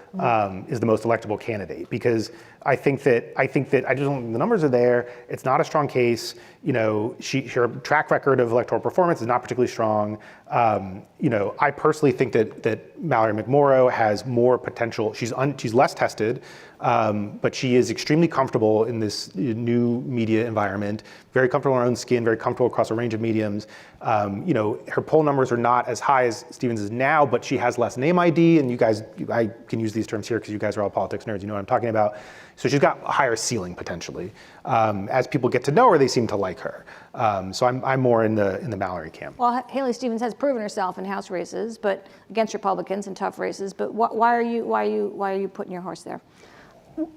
S3: is the most electable candidate, because I think that I just don't think the numbers are there. It's not a strong case. Her track record of electoral performance is not particularly strong. I personally think that Mallory McMorrow has more potential. She's less tested, but she is extremely comfortable in this new media environment, very comfortable in her own skin, very comfortable across a range of mediums. Her poll numbers are not as high as Stevens is now, but she has less name ID, and you guys, I can use these terms here because you guys are all politics nerds, you know what I'm talking about. So she's got a higher ceiling potentially. As people get to know her, they seem to like her. So I'm more in the Mallory camp.
S2: Well, Haley Stevens has proven herself in House races, but against Republicans in tough races. But why are you putting your horse there?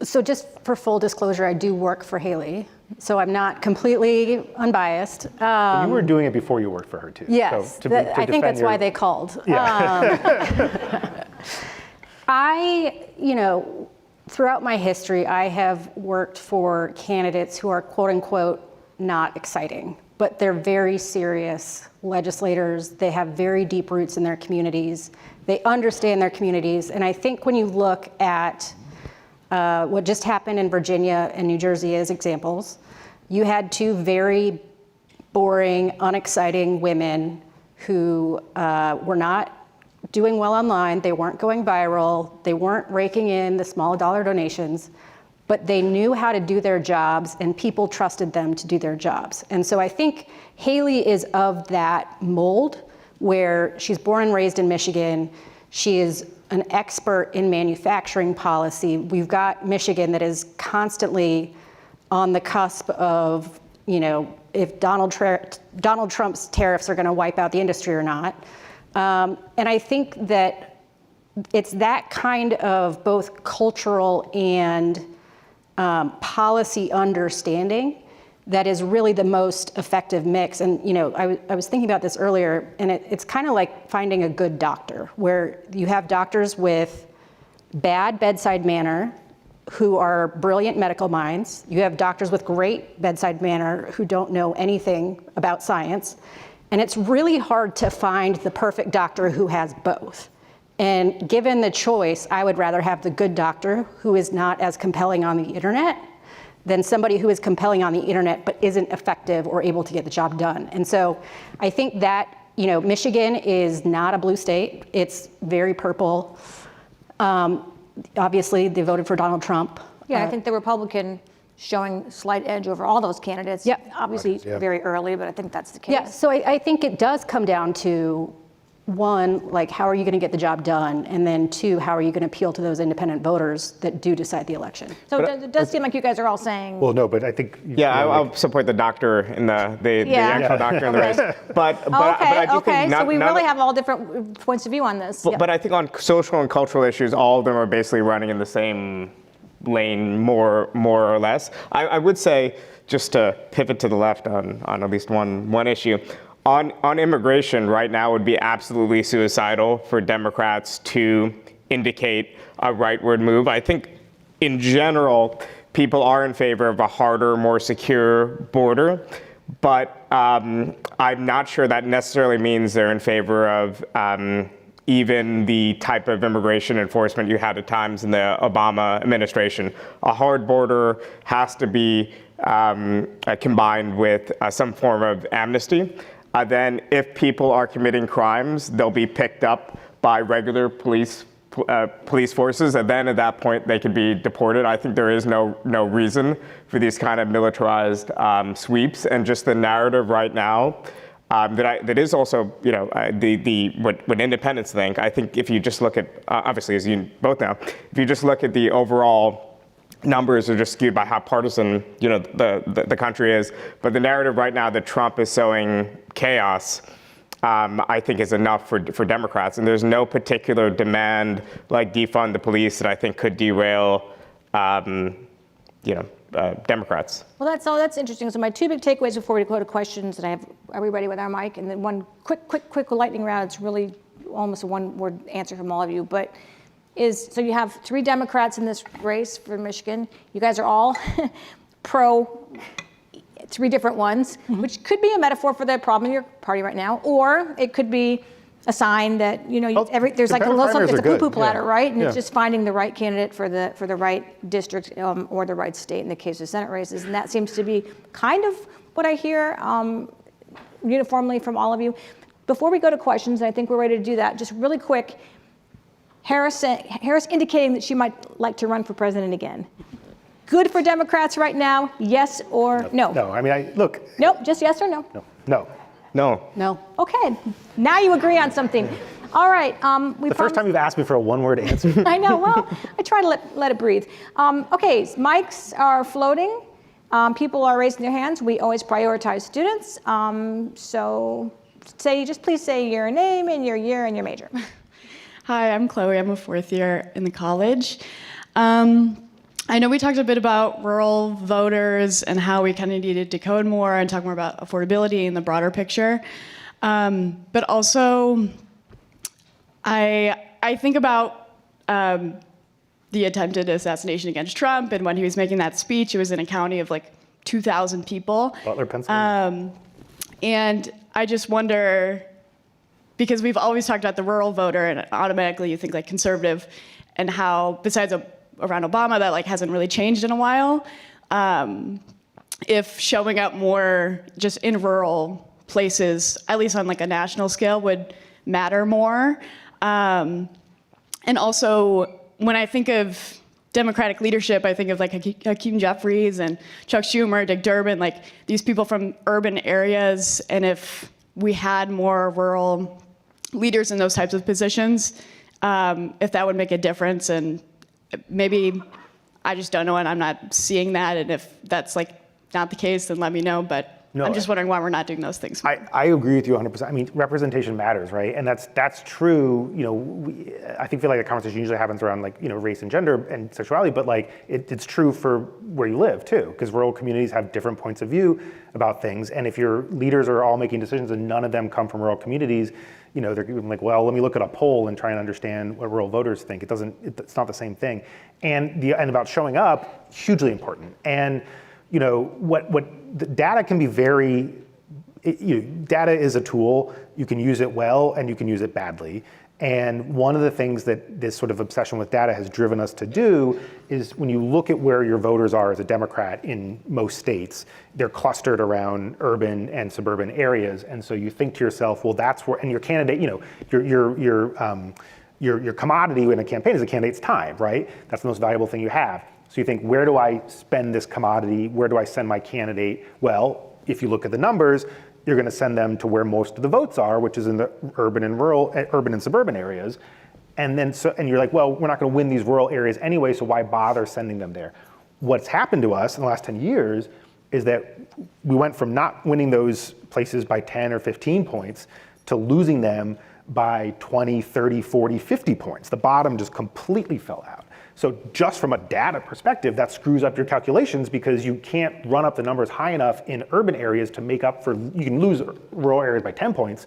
S5: So just for full disclosure, I do work for Haley, so I'm not completely unbiased.
S3: You were doing it before you worked for her too.
S5: Yes,
S3: So
S5: I think that's why they called.
S3: Yeah.
S5: Throughout my history, I have worked for candidates who are quote unquote not exciting, but they're very serious legislators. They have very deep roots in their communities. They understand their communities. And I think when you look at what just happened in Virginia and New Jersey as examples, you had two very boring, unexciting women who were not doing well online. They weren't going viral. They weren't raking in the small dollar donations, but they knew how to do their jobs and people trusted them to do their jobs. And so I think Haley is of that mold where she's born and raised in Michigan. She is an expert in manufacturing policy. We've got Michigan that is constantly on the cusp of, if Donald Trump's tariffs are going to wipe out the industry or not. And I think that it's that kind of both cultural and policy understanding that is really the most effective mix. And I was thinking about this earlier, and it's kind of like finding a good doctor, where you have doctors with bad bedside manner who are brilliant medical minds. You have doctors with great bedside manner who don't know anything about science. And it's really hard to find the perfect doctor who has both. And given the choice, I would rather have the good doctor who is not as compelling on the internet than somebody who is compelling on the internet but isn't effective or able to get the job done. And so I think that, Michigan is not a blue state. It's very purple. Obviously, they voted for Donald Trump.
S2: Yeah, I think the Republican showing slight edge over all those candidates.
S5: Yep.
S2: Obviously very early, but I think that's the case.
S5: Yeah, so I think it does come down to, one, like, how are you going to get the job done? And then two, how are you going to appeal to those independent voters that do decide the election?
S2: So it does seem like you guys are all saying.
S3: Well, no, but I think.
S4: I'll support the doctor in the actual doctor in the race. But I do think
S2: so we really have all different points of view on this.
S4: But I think on social and cultural issues, all of them are basically running in the same lane, more or less. I would say, just to pivot to the left on at least one issue, on immigration right now would be absolutely suicidal for Democrats to indicate a rightward move. I think in general, people are in favor of a harder, more secure border. But I'm not sure that necessarily means they're in favor of even the type of immigration enforcement you had at times in the Obama administration. A hard border has to be combined with some form of amnesty. Then if people are committing crimes, they'll be picked up by regular police forces, and then at that point they could be deported. I think there is no reason for these kind of militarized sweeps, and just the narrative right now that is also, what independents think. I think if you just look at, obviously as you both know, if you just look at the overall numbers are just skewed by how partisan, the country is. But the narrative right now that Trump is sowing chaos, I think is enough for Democrats. And there's no particular demand like defund the police that I think could derail, Democrats.
S2: Well, that's interesting. So my two big takeaways before we go to questions, and I have everybody with our mic, and then one quick lightning round. It's really almost a one-word answer from all of you, but so you have 3 Democrats in this race for Michigan. You guys are all pro 3 different ones, which could be a metaphor for the problem in your party right now, or it could be a sign that there's like it's a poo-poo platter, right? And it's just finding the right candidate for the right district or the right state in the case of Senate races, and that seems to be kind of what I hear uniformly from all of you. Before we go to questions, and I think we're ready to do that, just really quick. Harris indicating that she might like to run for president again. Good for Democrats right now, yes or no?
S3: No, I mean, look.
S2: Nope, just yes or no?
S3: No.
S2: Okay, now you agree on something. All right.
S3: The first time you've asked me for a one-word answer.
S2: I know, well, I try to let it breathe. Okay, mics are floating. People are raising their hands. We always prioritize students. So please say your name and your year and your major.
S6: Hi, I'm Chloe. I'm a 4th year in the college. I know we talked a bit about rural voters and how we kind of needed to code more and talk more about affordability in the broader picture. But also, I think about the attempted assassination against Trump, and when he was making that speech, it was in a county of like 2,000 people.
S3: Butler, Pennsylvania.
S6: And I just wonder, because we've always talked about the rural voter, and automatically you think like conservative, and how besides around Obama that like hasn't really changed in a while. If showing up more just in rural places, at least on like a national scale, would matter more. And also, when I think of Democratic leadership, I think of like Hakeem Jeffries and Chuck Schumer, Dick Durbin, like these people from urban areas. And if we had more rural leaders in those types of positions, if that would make a difference. And maybe I just don't know, and I'm not seeing that. And if that's like not the case, then let me know. But no, I'm just wondering why we're not doing those things.
S3: I agree with you 100%. I mean, representation matters, right? And that's true. I feel like the conversation usually happens around like race and gender and sexuality, but like it's true for where you live too, because rural communities have different points of view about things. And if your leaders are all making decisions and none of them come from rural communities, they're like, well, let me look at a poll and try and understand what rural voters think. It's not the same thing. And about showing up, hugely important. And what the data can be very, data is a tool. You can use it well and you can use it badly. And one of the things that this sort of obsession with data has driven us to do is when you look at where your voters are as a Democrat in most states, they're clustered around urban and suburban areas. And so you think to yourself, well, that's where, and your candidate, your commodity in a campaign as a candidate's time, right? That's the most valuable thing you have. So you think, where do I spend this commodity? Where do I send my candidate? Well, if you look at the numbers, you're going to send them to where most of the votes are, which is in the urban and suburban areas. And you're like, well, we're not going to win these rural areas anyway, so why bother sending them there? What's happened to us in the last 10 years is that we went from not winning those places by 10 or 15 points to losing them by 20, 30, 40, 50 points. The bottom just completely fell out. So just from a data perspective, that screws up your calculations because you can't run up the numbers high enough in urban areas to make up for, you can lose rural areas by 10 points,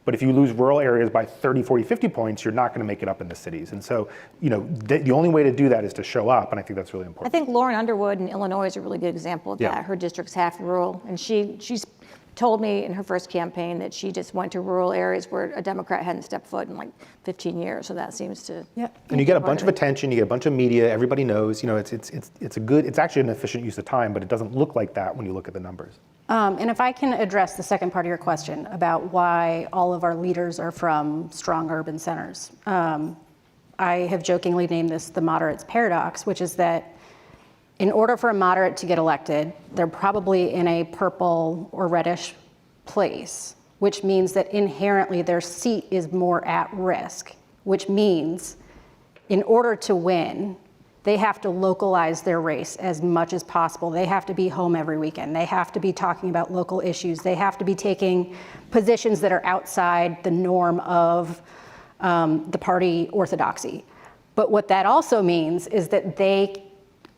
S3: But if you lose rural areas by 30, 40, 50 points, you're not going to make it up in the cities. And so, the only way to do that is to show up, and I think that's really
S2: I
S3: important.
S2: think Lauren Underwood in Illinois is a really good example of
S3: Yeah.
S2: that. Her district's half rural, and she's told me in her first campaign that she just went to rural areas where a Democrat hadn't stepped foot in like 15 years. So that seems to.
S5: Yeah.
S3: And you get a bunch of attention, you get a bunch of media, everybody knows, it's actually an efficient use of time, but it doesn't look like that when you look at the numbers.
S5: And if I can address the second part of your question about why all of our leaders are from strong urban centers. I have jokingly named this the moderate's paradox, which is that in order for a moderate to get elected, they're probably in a purple or reddish place, which means that inherently their seat is more at risk, which means in order to win, they have to localize their race as much as possible. They have to be home every weekend. They have to be talking about local issues. They have to be taking positions that are outside the norm of the party orthodoxy. But what that also means is that they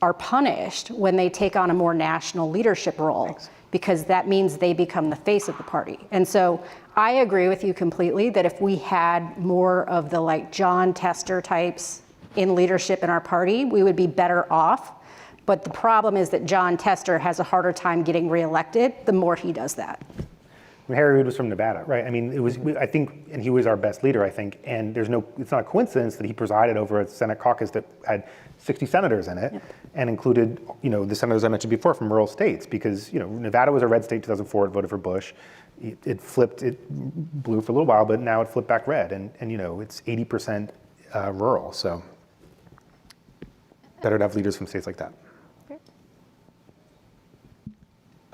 S5: are punished when they take on a more national leadership role, because that means they become the face of the party. And so I agree with you completely that if we had more of the like John Tester types in leadership in our party, we would be better off. But the problem is that John Tester has a harder time getting reelected the more he does that.
S3: Harry Reid was from Nevada, right? I mean, I think, and he was our best leader, I think, and it's not a coincidence that he presided over a Senate caucus that had 60 senators in it, and included, the senators I mentioned before from rural states, because, Nevada was a red state in 2004, it voted for Bush. It flipped, it blew for a little while, but now it flipped back red, and it's 80% rural, so better to have leaders from states like that.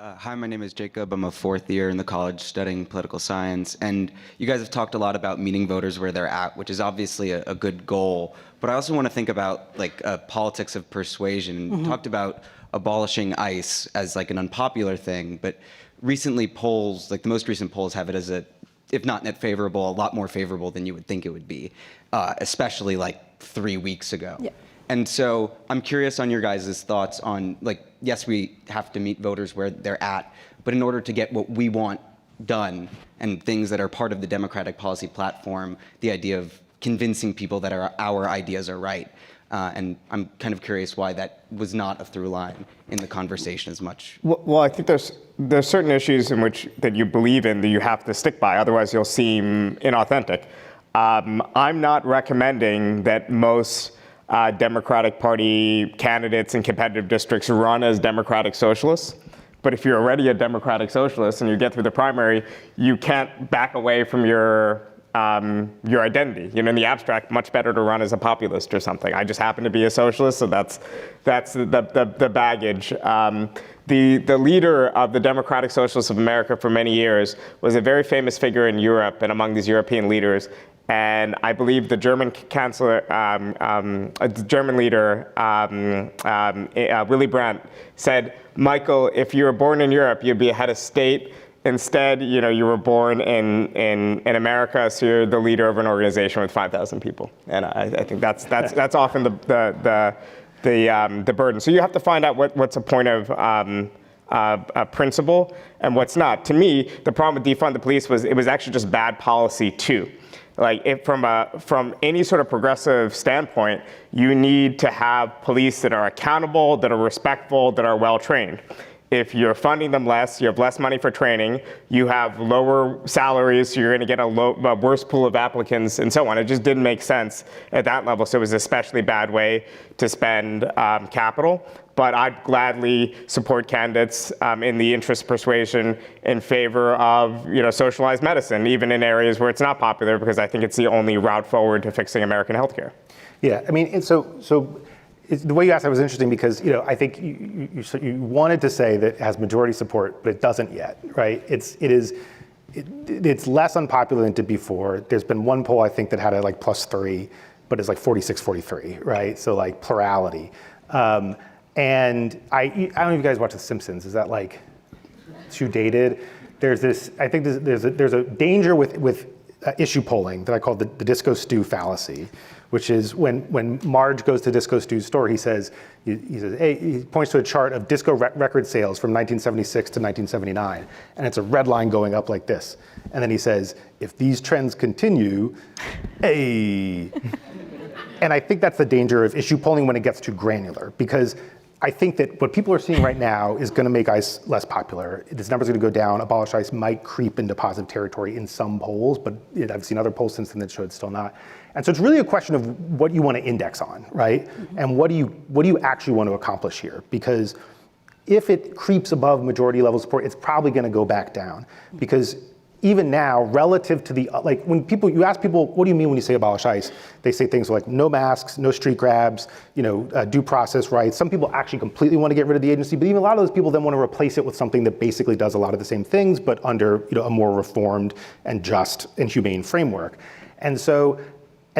S7: Hi, my name is Jacob. I'm a fourth year in the college studying political science. And you guys have talked a lot about meeting voters where they're at, which is obviously a good goal. But I also want to think about politics of persuasion. Mm-hmm. You talked about abolishing ICE as like an unpopular thing. But recently polls, like the most recent polls have it as if not net favorable, a lot more favorable than you would think it would be, especially like 3 weeks ago. Yeah. And so I'm curious on your guys' thoughts on, yes, we have to meet voters where they're at, but in order to get what we want done and things that are part of the Democratic policy platform, the idea of convincing people that our ideas are right. And I'm kind of curious why that was not a through line in the conversation as much.
S4: Well, I think there's certain issues in which that you believe in that you have to stick by, otherwise you'll seem inauthentic. I'm not recommending that most Democratic Party candidates in competitive districts run as Democratic Socialists. But if you're already a Democratic Socialist and you get through the primary, you can't back away from your identity. In the abstract, much better to run as a populist or something. I just happen to be a socialist, so that's the baggage. The leader of the Democratic Socialists of America for many years was a very famous figure in Europe and among these European leaders. And I believe the German chancellor, the German leader, Willy Brandt, said, Michael, if you were born in Europe, you'd be a head of state. Instead, you were born in America, so you're the leader of an organization with 5,000 people. And I think that's often the burden. So you have to find out what's a point of principle and what's not. To me, the problem with defund the police was it was actually just bad policy too. From any sort of progressive standpoint, you need to have police that are accountable, that are respectful, that are well trained. If you're funding them less, you have less money for training, you have lower salaries, so you're going to get a worse pool of applicants and so on. It just didn't make sense at that level, so it was an especially bad way to spend capital. But I'd gladly support candidates in the interest of persuasion in favor of socialized medicine, even in areas where it's not popular, because I think it's the only route forward to fixing American healthcare.
S3: Yeah, I mean, the way you asked that was interesting because I think you wanted to say that it has majority support, but it doesn't yet, right? It's less unpopular than it did before. There's been one poll I think that had a +3, but it's 46-43, right? So plurality. And I don't know if you guys watch The Simpsons. Is that too dated? There's a danger with issue polling that I call the disco stew fallacy, which is when Marge goes to Disco Stew's store, he says, hey, he points to a chart of disco record sales from 1976 to 1979, and it's a red line going up like this. And then he says, if these trends continue, hey. And I think that's the danger of issue polling when it gets too granular, because I think that what people are seeing right now is going to make ICE less popular. This number's going to go down. Abolish ICE might creep into positive territory in some polls, but I've seen other polls since then that show it's still not. And so it's really a question of what you want to index on, right? And what do you actually want to accomplish here? Because if it creeps above majority level support, it's probably going to go back down. Because even now, relative to the, like when you ask people, what do you mean when you say abolish ICE? They say things like no masks, no street grabs, due process rights. Some people actually completely want to get rid of the agency, but even a lot of those people then want to replace it with something that basically does a lot of the same things, but under a more reformed and just and humane framework. And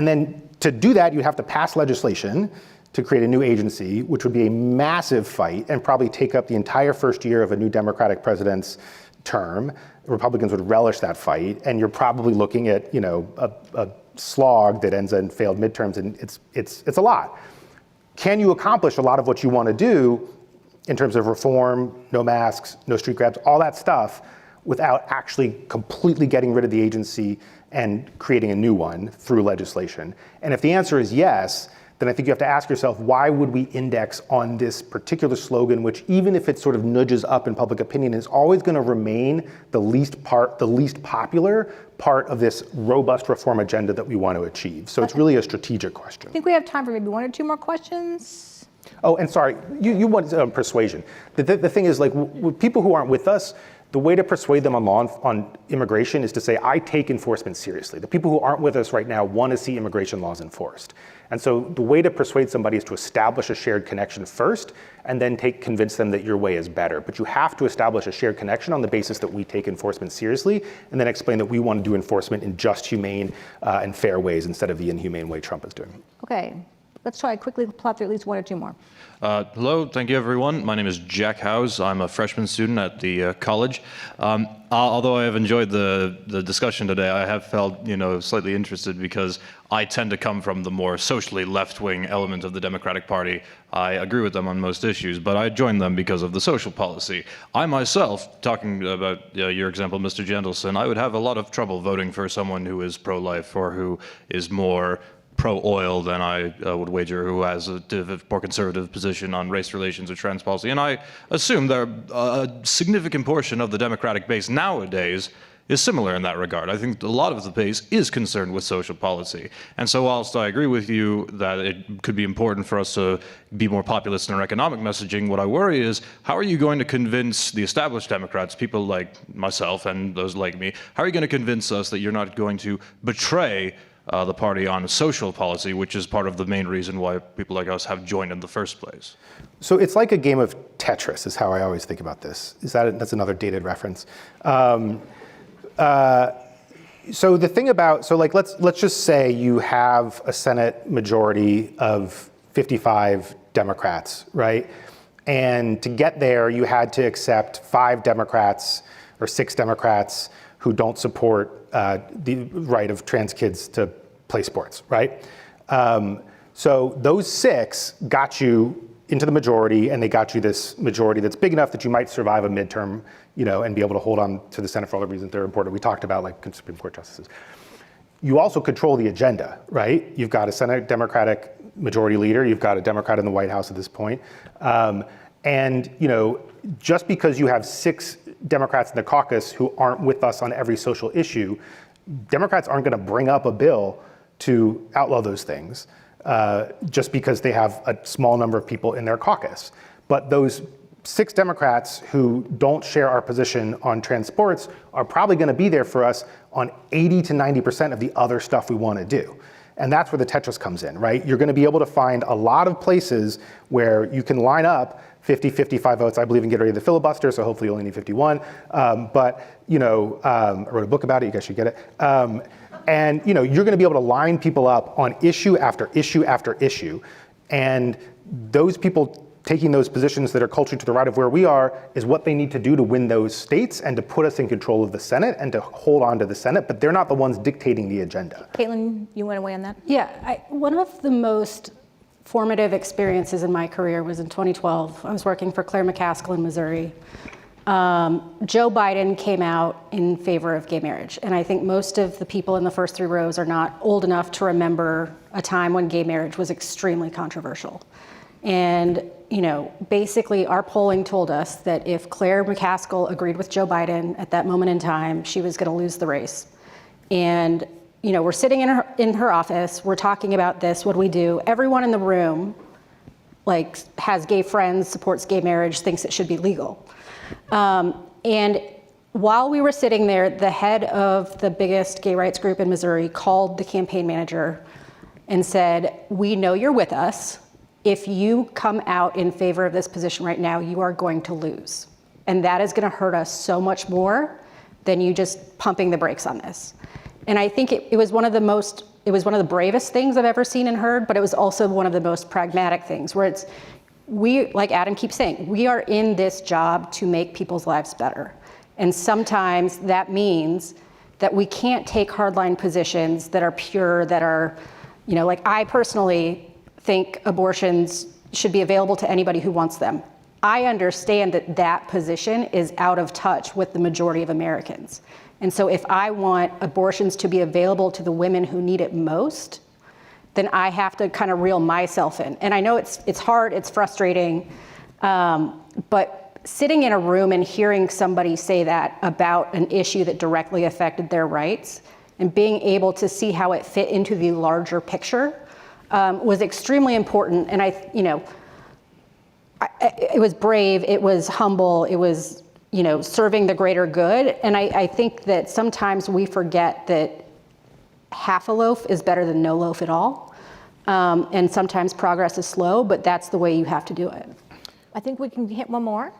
S3: then to do that, you have to pass legislation to create a new agency, which would be a massive fight and probably take up the entire first year of a new Democratic president's term. Republicans would relish that fight, and you're probably looking at a slog that ends in failed midterms, and it's a lot. Can you accomplish a lot of what you want to do in terms of reform, no masks, no street grabs, all that stuff, without actually completely getting rid of the agency and creating a new one through legislation? And if the answer is yes, then I think you have to ask yourself, why would we index on this particular slogan, which even if it sort of nudges up in public opinion, is always going to remain the least popular part of this robust reform agenda that we want to achieve. So it's really a strategic question.
S2: I think we have time for maybe one or two more questions.
S3: Oh, and sorry, you want persuasion. The thing is, like, with people who aren't with us, the way to persuade them on immigration is to say, I take enforcement seriously. The people who aren't with us right now want to see immigration laws enforced. And so the way to persuade somebody is to establish a shared connection first, and then convince them that your way is better. But you have to establish a shared connection on the basis that we take enforcement seriously, and then explain that we want to do enforcement in just, humane, and fair ways instead of the inhumane way Trump is doing.
S2: Okay, let's try quickly plot through at least one or two more.
S8: Hello, thank you everyone. My name is Jack Howes. I'm a freshman student at the college. Although I have enjoyed the discussion today, I have felt slightly interested because I tend to come from the more socially left-wing element of the Democratic Party. I agree with them on most issues, but I joined them because of the social policy. I myself, talking about your example, Mr. Jentelson, I would have a lot of trouble voting for someone who is pro-life or who is more pro-oil than I would wager who has a more conservative position on race relations or trans policy. And I assume that a significant portion of the Democratic base nowadays is similar in that regard. I think a lot of the base is concerned with social policy. And so whilst I agree with you that it could be important for us to be more populist in our economic messaging, what I worry is, how are you going to convince the established Democrats, people like myself and those like me, how are you going to convince us that you're not going to betray the party on social policy, which is part of the main reason why people like us have joined in the first place?
S3: So it's like a game of Tetris, is how I always think about this. That's another dated reference. So the thing about, let's just say you have a Senate majority of 55 Democrats, right? And to get there, you had to accept 5 Democrats or 6 Democrats who don't support the right of trans kids to play sports, right? So those 6 got you into the majority, and they got you this majority that's big enough that you might survive a midterm, and be able to hold on to the Senate for all the reasons they're important. We talked about, like, Supreme Court justices. You also control the agenda, right? You've got a Senate Democratic majority leader, you've got a Democrat in the White House at this point. And just because you have 6 Democrats in the caucus who aren't with us on every social issue, Democrats aren't going to bring up a bill to outlaw those things just because they have a small number of people in their caucus. But those 6 Democrats who don't share our position on trans sports are probably going to be there for us on 80 to 90% of the other stuff we want to do. And that's where the Tetris comes in, right? You're going to be able to find a lot of places where you can line up 50, 55 votes. I believe in getting rid of the filibuster, so hopefully you only need 51. But I wrote a book about it, you guys should get it. And you're going to be able to line people up on issue after issue after issue. And those people taking those positions that are culturally to the right of where we are is what they need to do to win those states and to put us in control of the Senate and to hold on to the Senate, but they're not the ones dictating the agenda.
S2: Caitlin, you want to weigh on that?
S5: Yeah, one of the most formative experiences in my career was in 2012. I was working for Claire McCaskill in Missouri. Joe Biden came out in favor of gay marriage. And I think most of the people in the first 3 rows are not old enough to remember a time when gay marriage was extremely controversial. And, basically our polling told us that if Claire McCaskill agreed with Joe Biden at that moment in time, she was going to lose the race. And, we're sitting in her office, we're talking about this, what do we do? Everyone in the room, has gay friends, supports gay marriage, thinks it should be legal. And while we were sitting there, the head of the biggest gay rights group in Missouri called the campaign manager and said, "We know you're with us. If you come out in favor of this position right now, you are going to lose. And that is going to hurt us so much more than you just pumping the brakes on this." And I think it was one of the bravest things I've ever seen and heard, but it was also one of the most pragmatic things where like Adam keeps saying, we are in this job to make people's lives better. And sometimes that means that we can't take hardline positions that are pure, that are, I personally think abortions should be available to anybody who wants them. I understand that position is out of touch with the majority of Americans. And so if I want abortions to be available to the women who need it most, then I have to kind of reel myself in. And I know it's hard, it's frustrating, but sitting in a room and hearing somebody say that about an issue that directly affected their rights and being able to see how it fit into the larger picture was extremely important. And it was brave, it was humble, it was serving the greater good. And I think that sometimes we forget that half a loaf is better than no loaf at all. And sometimes progress is slow, but that's the way you have to do it.
S2: I think we can hit one more.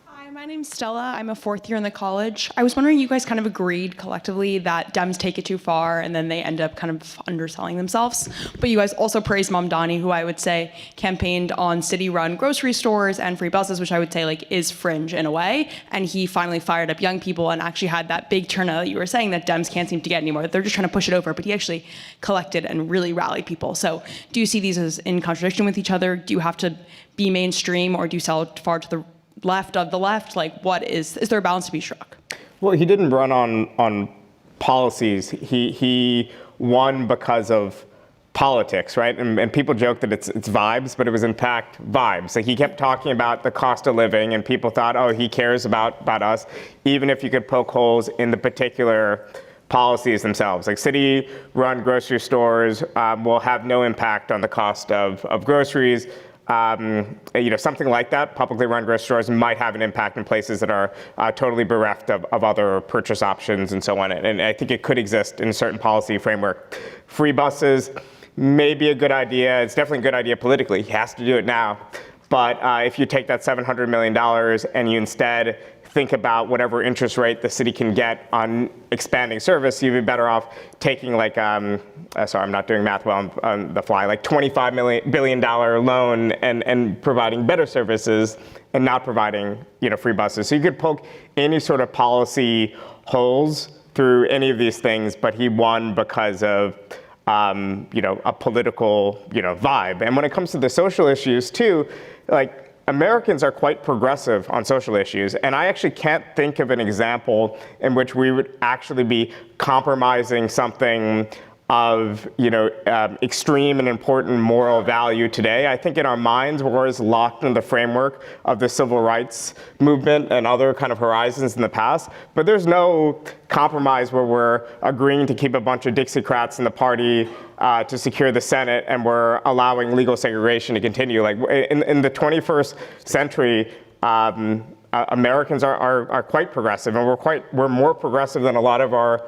S9: Hi, my name's Stella. I'm a 4th year in the college. I was wondering, you guys kind of agreed collectively that Dems take it too far and then they end up kind of underselling themselves. But you guys also praised Mamdani, who I would say campaigned on city-run grocery stores and free buses, which I would say is fringe in a way. And he finally fired up young people and actually had that big turnout that you were saying that Dems can't seem to get anymore. They're just trying to push it over, but he actually collected and really rallied people. So do you see these as in contradiction with each other? Do you have to be mainstream, or do you sell far to the left of the left? What is there a balance to be struck?
S4: Well, he didn't run on policies. He won because of politics, right? And people joke that it's vibes, but it was in fact vibes. He kept talking about the cost of living, and people thought, oh, he cares about us, even if you could poke holes in the particular policies themselves. City-run grocery stores will have no impact on the cost of groceries. Something like that, publicly run grocery stores might have an impact in places that are totally bereft of other purchase options and so on. And I think it could exist in a certain policy framework. Free buses may be a good idea. It's definitely a good idea politically. He has to do it now. But if you take that $700 million and you instead think about whatever interest rate the city can get on expanding service, you'd be better off taking sorry, I'm not doing math well on the fly, $25 billion loan and providing better services and not providing, free buses. So you could poke any sort of policy holes through any of these things, but he won because of, a political, vibe. And when it comes to the social issues too, Americans are quite progressive on social issues, and I actually can't think of an example in which we would actually be compromising something of extreme and important moral value today. I think in our minds we're always locked in the framework of the civil rights movement and other kind of horizons in the past, but there's no compromise where we're agreeing to keep a bunch of Dixiecrats in the party to secure the Senate, and we're allowing legal segregation to continue. In the 21st century, Americans are quite progressive, and we're more progressive than a lot of our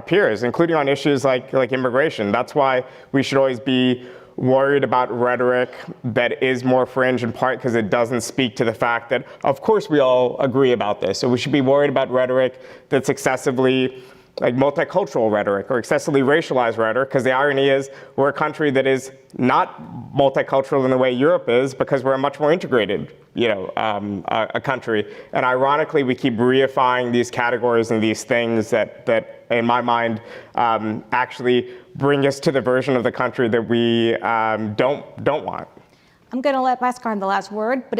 S4: peers, including on issues like immigration. That's why we should always be worried about rhetoric that is more fringe, in part because it doesn't speak to the fact that, of course, we all agree about this. So we should be worried about rhetoric that's excessively like multicultural rhetoric or excessively racialized rhetoric, because the irony is we're a country that is not multicultural in the way Europe is, because we're a much more integrated, a country. And ironically, we keep reifying these categories and these things that in my mind, actually bring us to the version of the country that we don't want.
S2: I'm going to let Bhaskar have the last word, but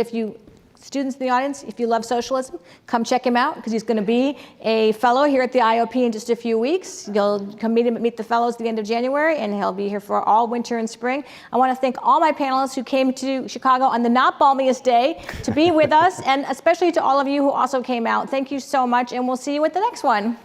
S2: students in the audience, if you love socialism, come check him out, because he's going to be a fellow here at the IOP in just a few weeks. You'll come meet the fellows at the end of January, and he'll be here for all winter and spring. I want to thank all my panelists who came to Chicago on the not balmiest day to be with us, and especially to all of you who also came out. Thank you so much, and we'll see you at the next one.